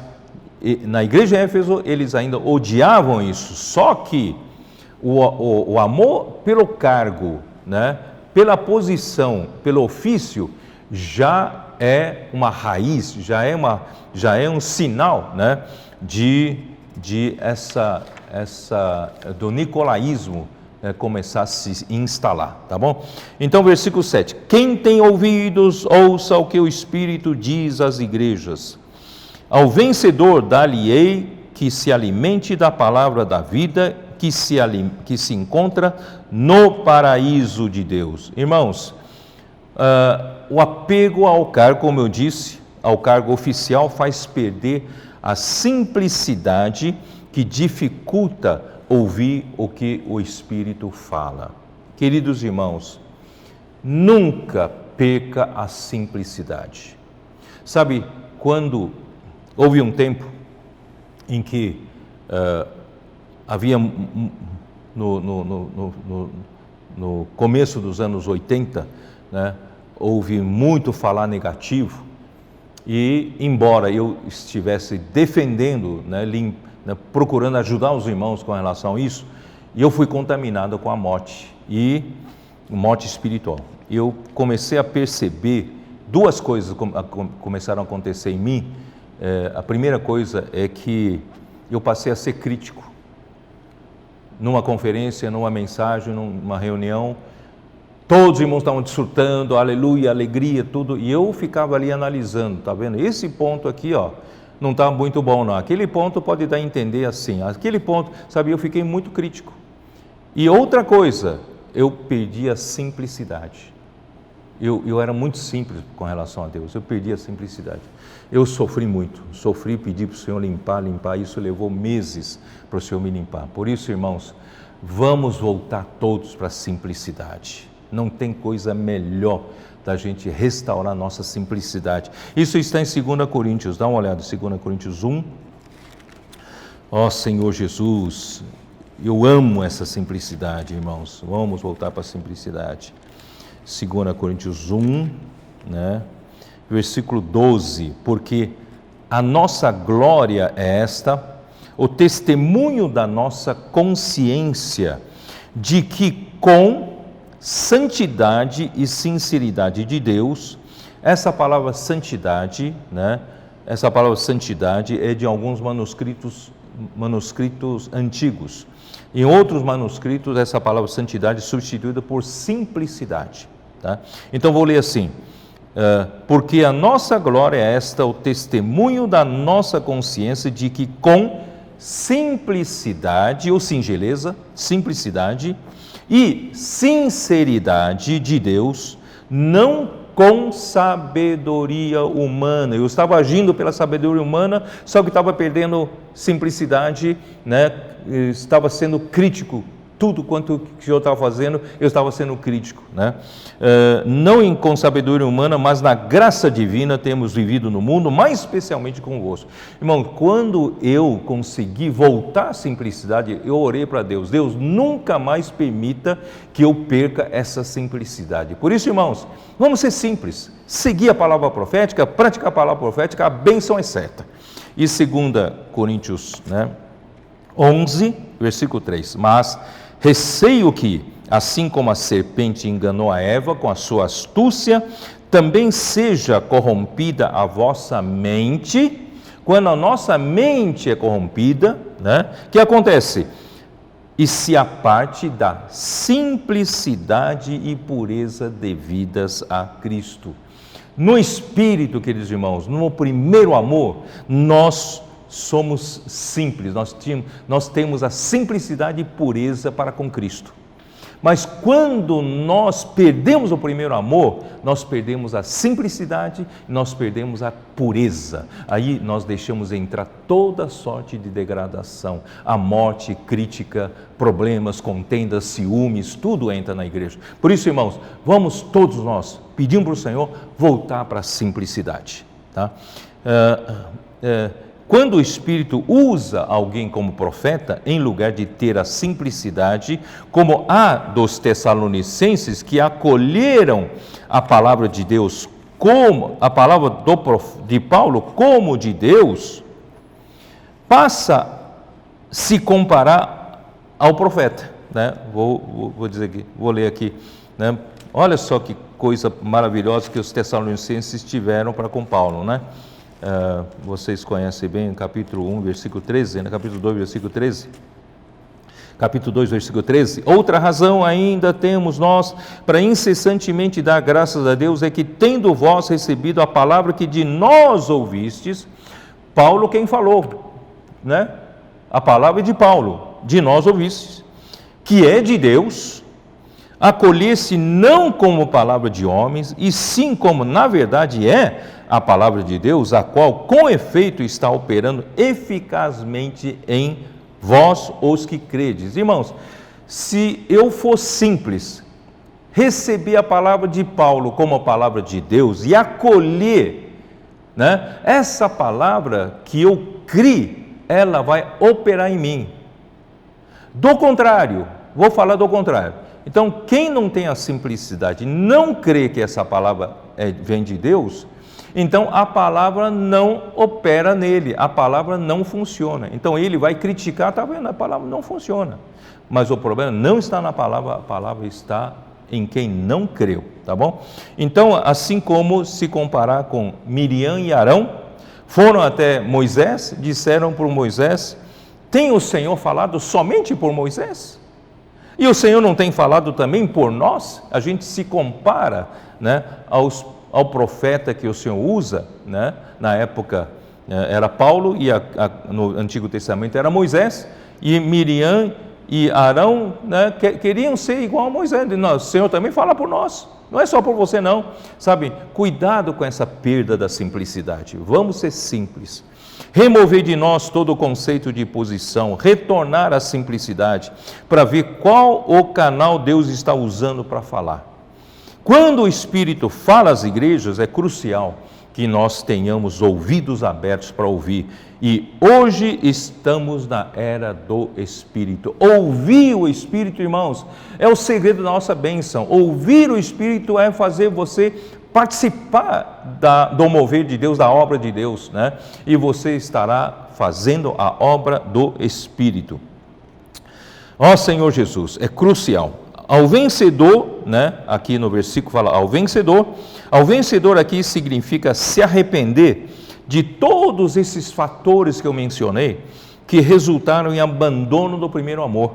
na igreja de Éfeso eles ainda odiavam isso, só que o amor pelo cargo, né, pela posição, pelo ofício, já é uma raiz, já é um sinal, né, do nicolaísmo começar a se instalar, tá bom? Então, versículo 7, quem tem ouvidos, ouça o que o Espírito diz às igrejas. Ao vencedor dar-lhe-ei que se alimente da palavra da vida, que se encontra no paraíso de Deus. Irmãos, o apego ao cargo, como eu disse, ao cargo oficial, faz perder a simplicidade que dificulta ouvir o que o Espírito fala. Queridos irmãos, nunca perca a simplicidade. Sabe, quando houve um tempo em que havia, no começo dos anos 80, né, houve muito falar negativo, e embora eu estivesse defendendo, né, procurando ajudar os irmãos com relação a isso, eu fui contaminado com a morte espiritual. Eu comecei a perceber duas coisas começaram a acontecer em mim. A primeira coisa é que eu passei a ser crítico. Numa conferência, numa mensagem, numa reunião, todos os irmãos estavam desfrutando, aleluia, alegria, tudo, e eu ficava ali analisando, tá vendo? Esse ponto aqui, ó, não está muito bom não, aquele ponto pode dar a entender assim, aquele ponto, sabe, eu fiquei muito crítico. E outra coisa, eu perdi a simplicidade. Eu era muito simples com relação a Deus, eu perdi a simplicidade. Eu sofri muito, pedi para o Senhor limpar, isso levou meses para o Senhor me limpar. Por isso, irmãos, vamos voltar todos para a simplicidade. Não tem coisa melhor da gente restaurar nossa simplicidade. Isso está em 2 Coríntios, dá uma olhada, 2 Coríntios 1. Ó Senhor Jesus, eu amo essa simplicidade, irmãos. Vamos voltar para a simplicidade. 2 Coríntios 1, né? versículo 12, porque a nossa glória é esta, o testemunho da nossa consciência, de que com santidade e sinceridade de Deus, essa palavra santidade, né? Essa palavra santidade é de alguns manuscritos antigos. Em outros manuscritos, essa palavra santidade é substituída por simplicidade. Tá? Então, vou ler assim. Porque a nossa glória é esta, o testemunho da nossa consciência de que com simplicidade ou singeleza, simplicidade e sinceridade de Deus, não com sabedoria humana. Eu estava agindo pela sabedoria humana, só que estava perdendo simplicidade, né? Estava sendo crítico. Tudo quanto que eu estava fazendo, eu estava sendo crítico, né? Não com sabedoria humana, mas na graça divina temos vivido no mundo, mais especialmente convosco. Irmão, quando eu consegui voltar à simplicidade, eu orei para Deus. Deus, nunca mais permita que eu perca essa simplicidade. Por isso, irmãos, vamos ser simples. Seguir a palavra profética, praticar a palavra profética, a bênção é certa. E 2 Coríntios, né, 11, versículo 3. Mas receio que, assim como a serpente enganou a Eva com a sua astúcia, também seja corrompida a vossa mente. Quando a nossa mente é corrompida, né, o que acontece? E se aparte da simplicidade e pureza devidas a Cristo. No Espírito, queridos irmãos, no primeiro amor, nós somos simples, nós temos a simplicidade e pureza para com Cristo. Mas quando nós perdemos o primeiro amor, nós perdemos a simplicidade, nós perdemos a pureza. Aí nós deixamos entrar toda sorte de degradação, a morte, crítica, problemas, contendas, ciúmes, tudo entra na igreja. Por isso, irmãos, vamos todos nós, pedimos para o Senhor, voltar para a simplicidade. Tá? Quando o Espírito usa alguém como profeta, em lugar de ter a simplicidade, como a dos Tessalonicenses, que acolheram a palavra de Deus, como a palavra de Paulo, como de Deus, passa a se comparar ao profeta. Né? Vou dizer aqui, vou ler aqui. Né? Olha só que coisa maravilhosa que os Tessalonicenses tiveram para com Paulo, né? Vocês conhecem bem, capítulo 1, versículo 13, capítulo 2, versículo 13. Capítulo 2, versículo 13. Outra razão ainda temos nós para incessantemente dar graças a Deus é que, tendo vós recebido a palavra que de nós ouvistes, Paulo quem falou, né? A palavra de Paulo, de nós ouvistes, que é de Deus, acolhesse não como palavra de homens, e sim como na verdade é a palavra de Deus, a qual com efeito está operando eficazmente em vós os que credes. Irmãos, se eu for simples, receber a palavra de Paulo como a palavra de Deus e acolher, né, essa palavra que eu criei, ela vai operar em mim. Do contrário, vou falar do contrário. Então, quem não tem a simplicidade, não crê que essa palavra vem de Deus, então a palavra não opera nele, a palavra não funciona. Então ele vai criticar, está vendo, a palavra não funciona. Mas o problema não está na palavra, a palavra está em quem não creu, tá bom? Então, assim como se comparar com Miriam e Arão, foram até Moisés, disseram para Moisés, tem o Senhor falado somente por Moisés? E o Senhor não tem falado também por nós? A gente se compara, né, ao profeta que o Senhor usa, né? Na época era Paulo e no Antigo Testamento era Moisés, e Miriam e Arão, né, queriam ser igual a Moisés. Não, o Senhor também fala por nós, não é só por você não, sabe? Cuidado com essa perda da simplicidade, vamos ser simples. Remover de nós todo o conceito de posição, retornar à simplicidade, para ver qual o canal Deus está usando para falar. Quando o Espírito fala às igrejas, é crucial que nós tenhamos ouvidos abertos para ouvir. E hoje estamos na era do Espírito. Ouvir o Espírito, irmãos, é o segredo da nossa bênção. Ouvir o Espírito é fazer você participar do mover de Deus, da obra de Deus, né? E você estará fazendo a obra do Espírito. Ó Senhor Jesus, é crucial. Ao vencedor, né? Aqui no versículo fala ao vencedor aqui significa se arrepender de todos esses fatores que eu mencionei, que resultaram em abandono do primeiro amor,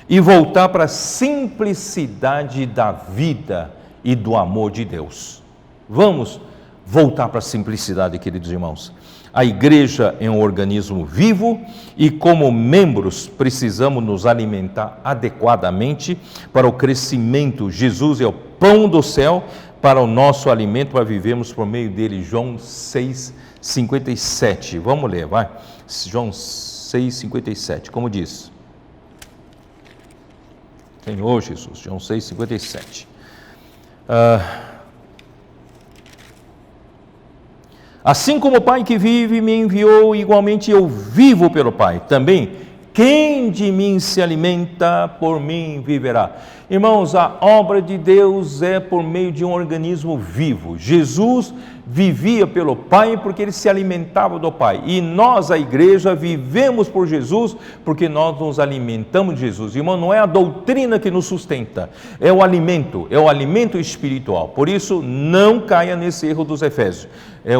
e voltar para a simplicidade da vida e do amor de Deus. Vamos voltar para a simplicidade, queridos irmãos. A igreja é um organismo vivo e, como membros, precisamos nos alimentar adequadamente para o crescimento. Jesus é o pão do céu para o nosso alimento, para vivermos por meio dele. João 6,57. Vamos ler, vai. João 6,57. Como diz? Senhor Jesus, João 6,57. Assim como o Pai que vive me enviou, igualmente eu vivo pelo Pai. Também, quem de mim se alimenta, por mim viverá. Irmãos, a obra de Deus é por meio de um organismo vivo. Jesus vivia pelo Pai porque ele se alimentava do Pai. E nós, a igreja, vivemos por Jesus porque nós nos alimentamos de Jesus. Irmão, não é a doutrina que nos sustenta, é o alimento espiritual. Por isso, não caia nesse erro dos Efésios. É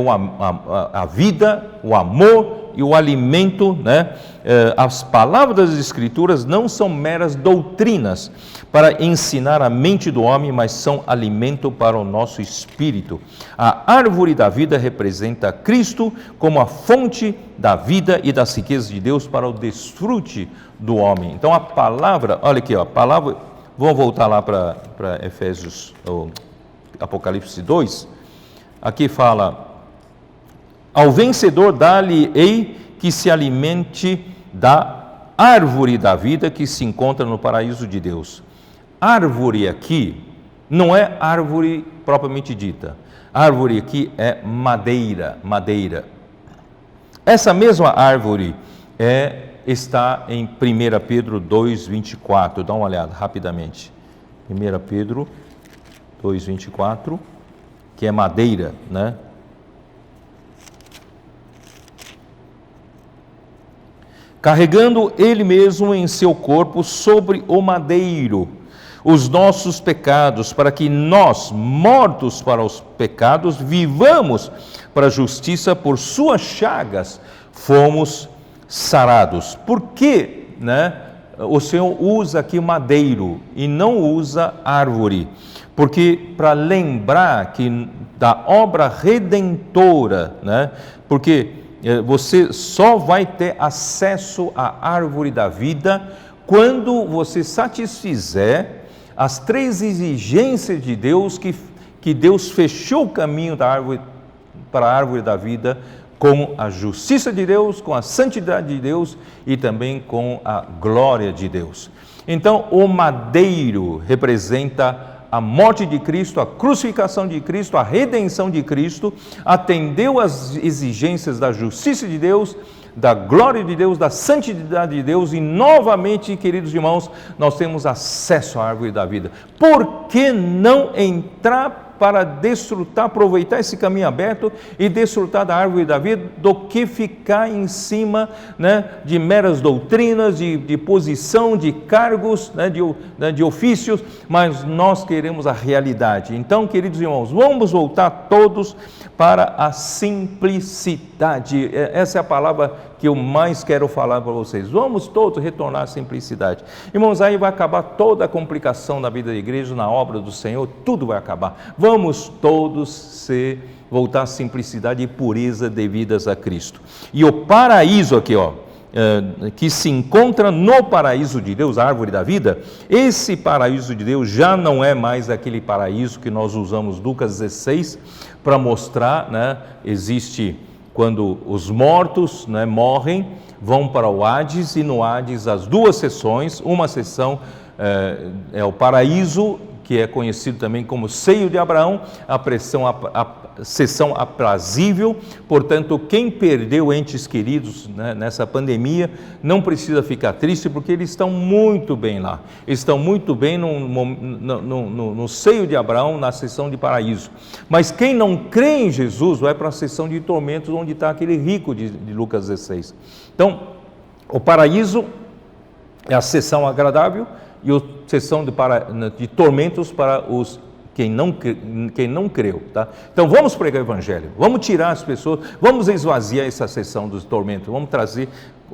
a vida, o amor e o alimento, né? As palavras das Escrituras não são meras doutrinas para ensinar a mente do homem, mas são alimento para o nosso espírito. A árvore da vida representa Cristo como a fonte da vida e das riquezas de Deus para o desfrute do homem. Então a palavra, olha aqui, ó, a palavra, vamos voltar lá para Efésios, ou Apocalipse 2, aqui fala: ao vencedor dá-lhe-ei que se alimente da árvore da vida que se encontra no paraíso de Deus. Árvore aqui não é árvore propriamente dita. Árvore aqui é madeira. Essa mesma árvore está em 1 Pedro 2,24. Dá uma olhada rapidamente. 1 Pedro 2,24, que é madeira, né? Carregando ele mesmo em seu corpo sobre o madeiro os nossos pecados, para que nós, mortos para os pecados, vivamos para a justiça. Por suas chagas fomos sarados. Por que, né, o Senhor usa aqui madeiro e não usa árvore? Porque para lembrar que da obra redentora, né? Porque você só vai ter acesso à árvore da vida quando você satisfizer as 3 exigências de Deus, que Deus fechou o caminho para a árvore da vida com a justiça de Deus, com a santidade de Deus e também com a glória de Deus. Então, o madeiro representa a morte de Cristo, a crucificação de Cristo, a redenção de Cristo, atendeu às exigências da justiça de Deus, da glória de Deus, da santidade de Deus, e novamente, queridos irmãos, nós temos acesso à árvore da vida. Por que não entrar para desfrutar, aproveitar esse caminho aberto e desfrutar da árvore da vida, do que ficar em cima, né, de meras doutrinas, de posição, de cargos, né, de ofícios, mas nós queremos a realidade. Então, queridos irmãos, vamos voltar todos para a simplicidade. Essa é a palavra que eu mais quero falar para vocês. Vamos todos retornar à simplicidade. Irmãos, aí vai acabar toda a complicação da vida da igreja, na obra do Senhor, tudo vai acabar. Vamos todos voltar à simplicidade e pureza devidas a Cristo. E o paraíso aqui, ó, que se encontra no paraíso de Deus, a árvore da vida, esse paraíso de Deus já não é mais aquele paraíso que nós usamos Lucas 16 para mostrar, né? Existe quando os mortos, né, morrem, vão para o Hades, e no Hades as 2 seções, uma seção é o paraíso, que é conhecido também como seio de Abraão, a sessão aprazível. Portanto, quem perdeu entes queridos, né, nessa pandemia, não precisa ficar triste, porque eles estão muito bem lá. Eles estão muito bem no seio de Abraão, na sessão de paraíso. Mas quem não crê em Jesus vai para a sessão de tormentos, onde está aquele rico de Lucas 16. Então, o paraíso é a sessão agradável e a sessão de tormentos para quem não creu, tá? Então vamos pregar o evangelho, vamos tirar as pessoas, vamos esvaziar essa sessão dos tormentos, vamos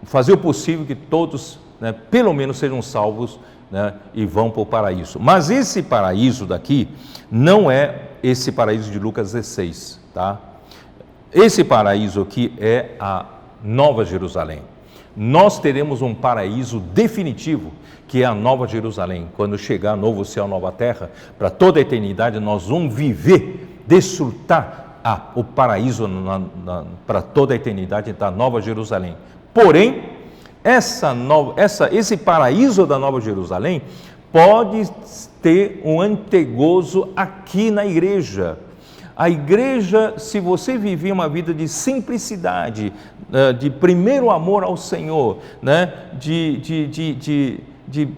fazer o possível que todos, né, pelo menos sejam salvos, né, e vão para o paraíso. Mas esse paraíso daqui não é esse paraíso de Lucas 16, tá? Esse paraíso aqui é a Nova Jerusalém. Nós teremos um paraíso definitivo, que é a Nova Jerusalém. Quando chegar novo céu, nova terra, para toda a eternidade, nós vamos viver, desfrutar o paraíso para toda a eternidade da Nova Jerusalém. Porém, esse paraíso da Nova Jerusalém pode ter um antegozo aqui na igreja. A igreja, se você viver uma vida de simplicidade, de primeiro amor ao Senhor, né, de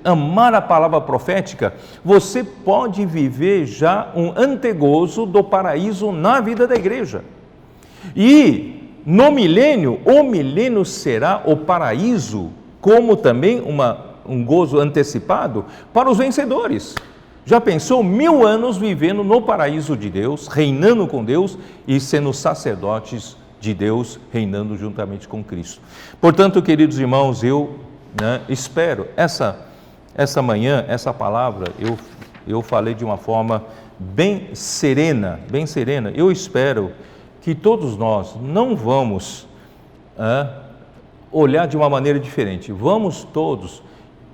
amar a palavra profética, você pode viver já um antegozo do paraíso na vida da igreja. E no milênio, o milênio será o paraíso, como também um gozo antecipado para os vencedores. Já pensou 1000 anos vivendo no paraíso de Deus, reinando com Deus e sendo sacerdotes de Deus, reinando juntamente com Cristo? Portanto, queridos irmãos, eu espero, essa manhã, essa palavra, eu falei de uma forma bem serena, eu espero que todos nós não vamos olhar de uma maneira diferente, vamos todos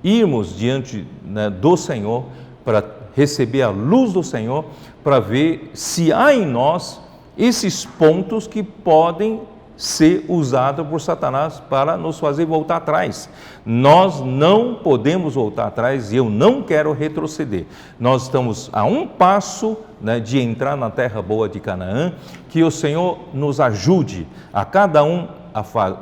irmos diante, né, do Senhor, para receber a luz do Senhor, para ver se há em nós esses pontos que podem ser usados por Satanás para nos fazer voltar atrás. Nós não podemos voltar atrás e eu não quero retroceder. Nós estamos a um passo, né, de entrar na terra boa de Canaã. Que o Senhor nos ajude a cada um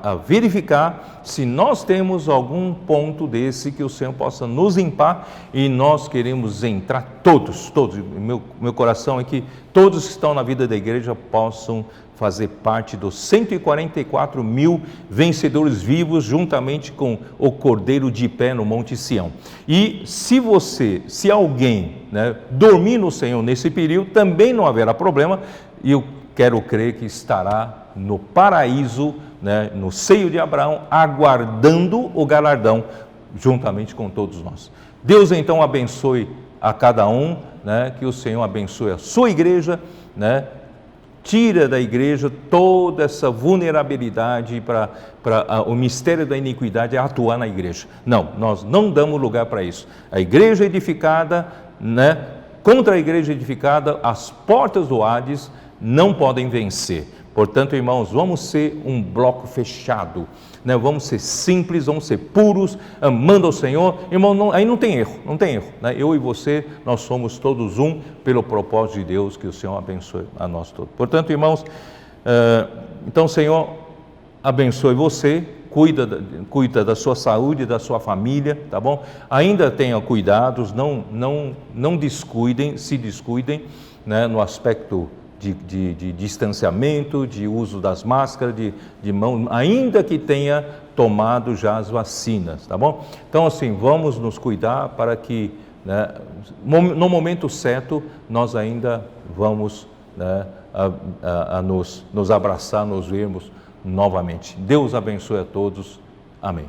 a verificar se nós temos algum ponto desse que o Senhor possa nos limpar, e nós queremos entrar todos, meu coração é que todos que estão na vida da igreja possam fazer parte dos 144 mil vencedores vivos, juntamente com o Cordeiro de pé no Monte Sião. E se alguém, né, dormir no Senhor nesse período, também não haverá problema, e eu quero crer que estará no paraíso, né, no seio de Abraão, aguardando o galardão, juntamente com todos nós. Deus então abençoe a cada um, né, que o Senhor abençoe a sua igreja, né, tira da igreja toda essa vulnerabilidade para o mistério da iniquidade atuar na igreja. Não, nós não damos lugar para isso. A igreja edificada, né, contra a igreja edificada, as portas do Hades não podem vencer. Portanto, irmãos, vamos ser um bloco fechado, né? Vamos ser simples, vamos ser puros, amando ao Senhor. Irmão, aí não tem erro, né? Eu e você, nós somos todos um pelo propósito de Deus, que o Senhor abençoe a nós todos. Portanto, irmãos, então, Senhor, abençoe você, cuida da sua saúde, da sua família, tá bom? Ainda tenha cuidados, não descuidem, né, no aspecto de distanciamento, de uso das máscaras, de mão, ainda que tenha tomado já as vacinas, tá bom? Então, assim, vamos nos cuidar para que, né, no momento certo, nós ainda vamos, né, nos abraçar, nos vermos novamente. Deus abençoe a todos. Amém.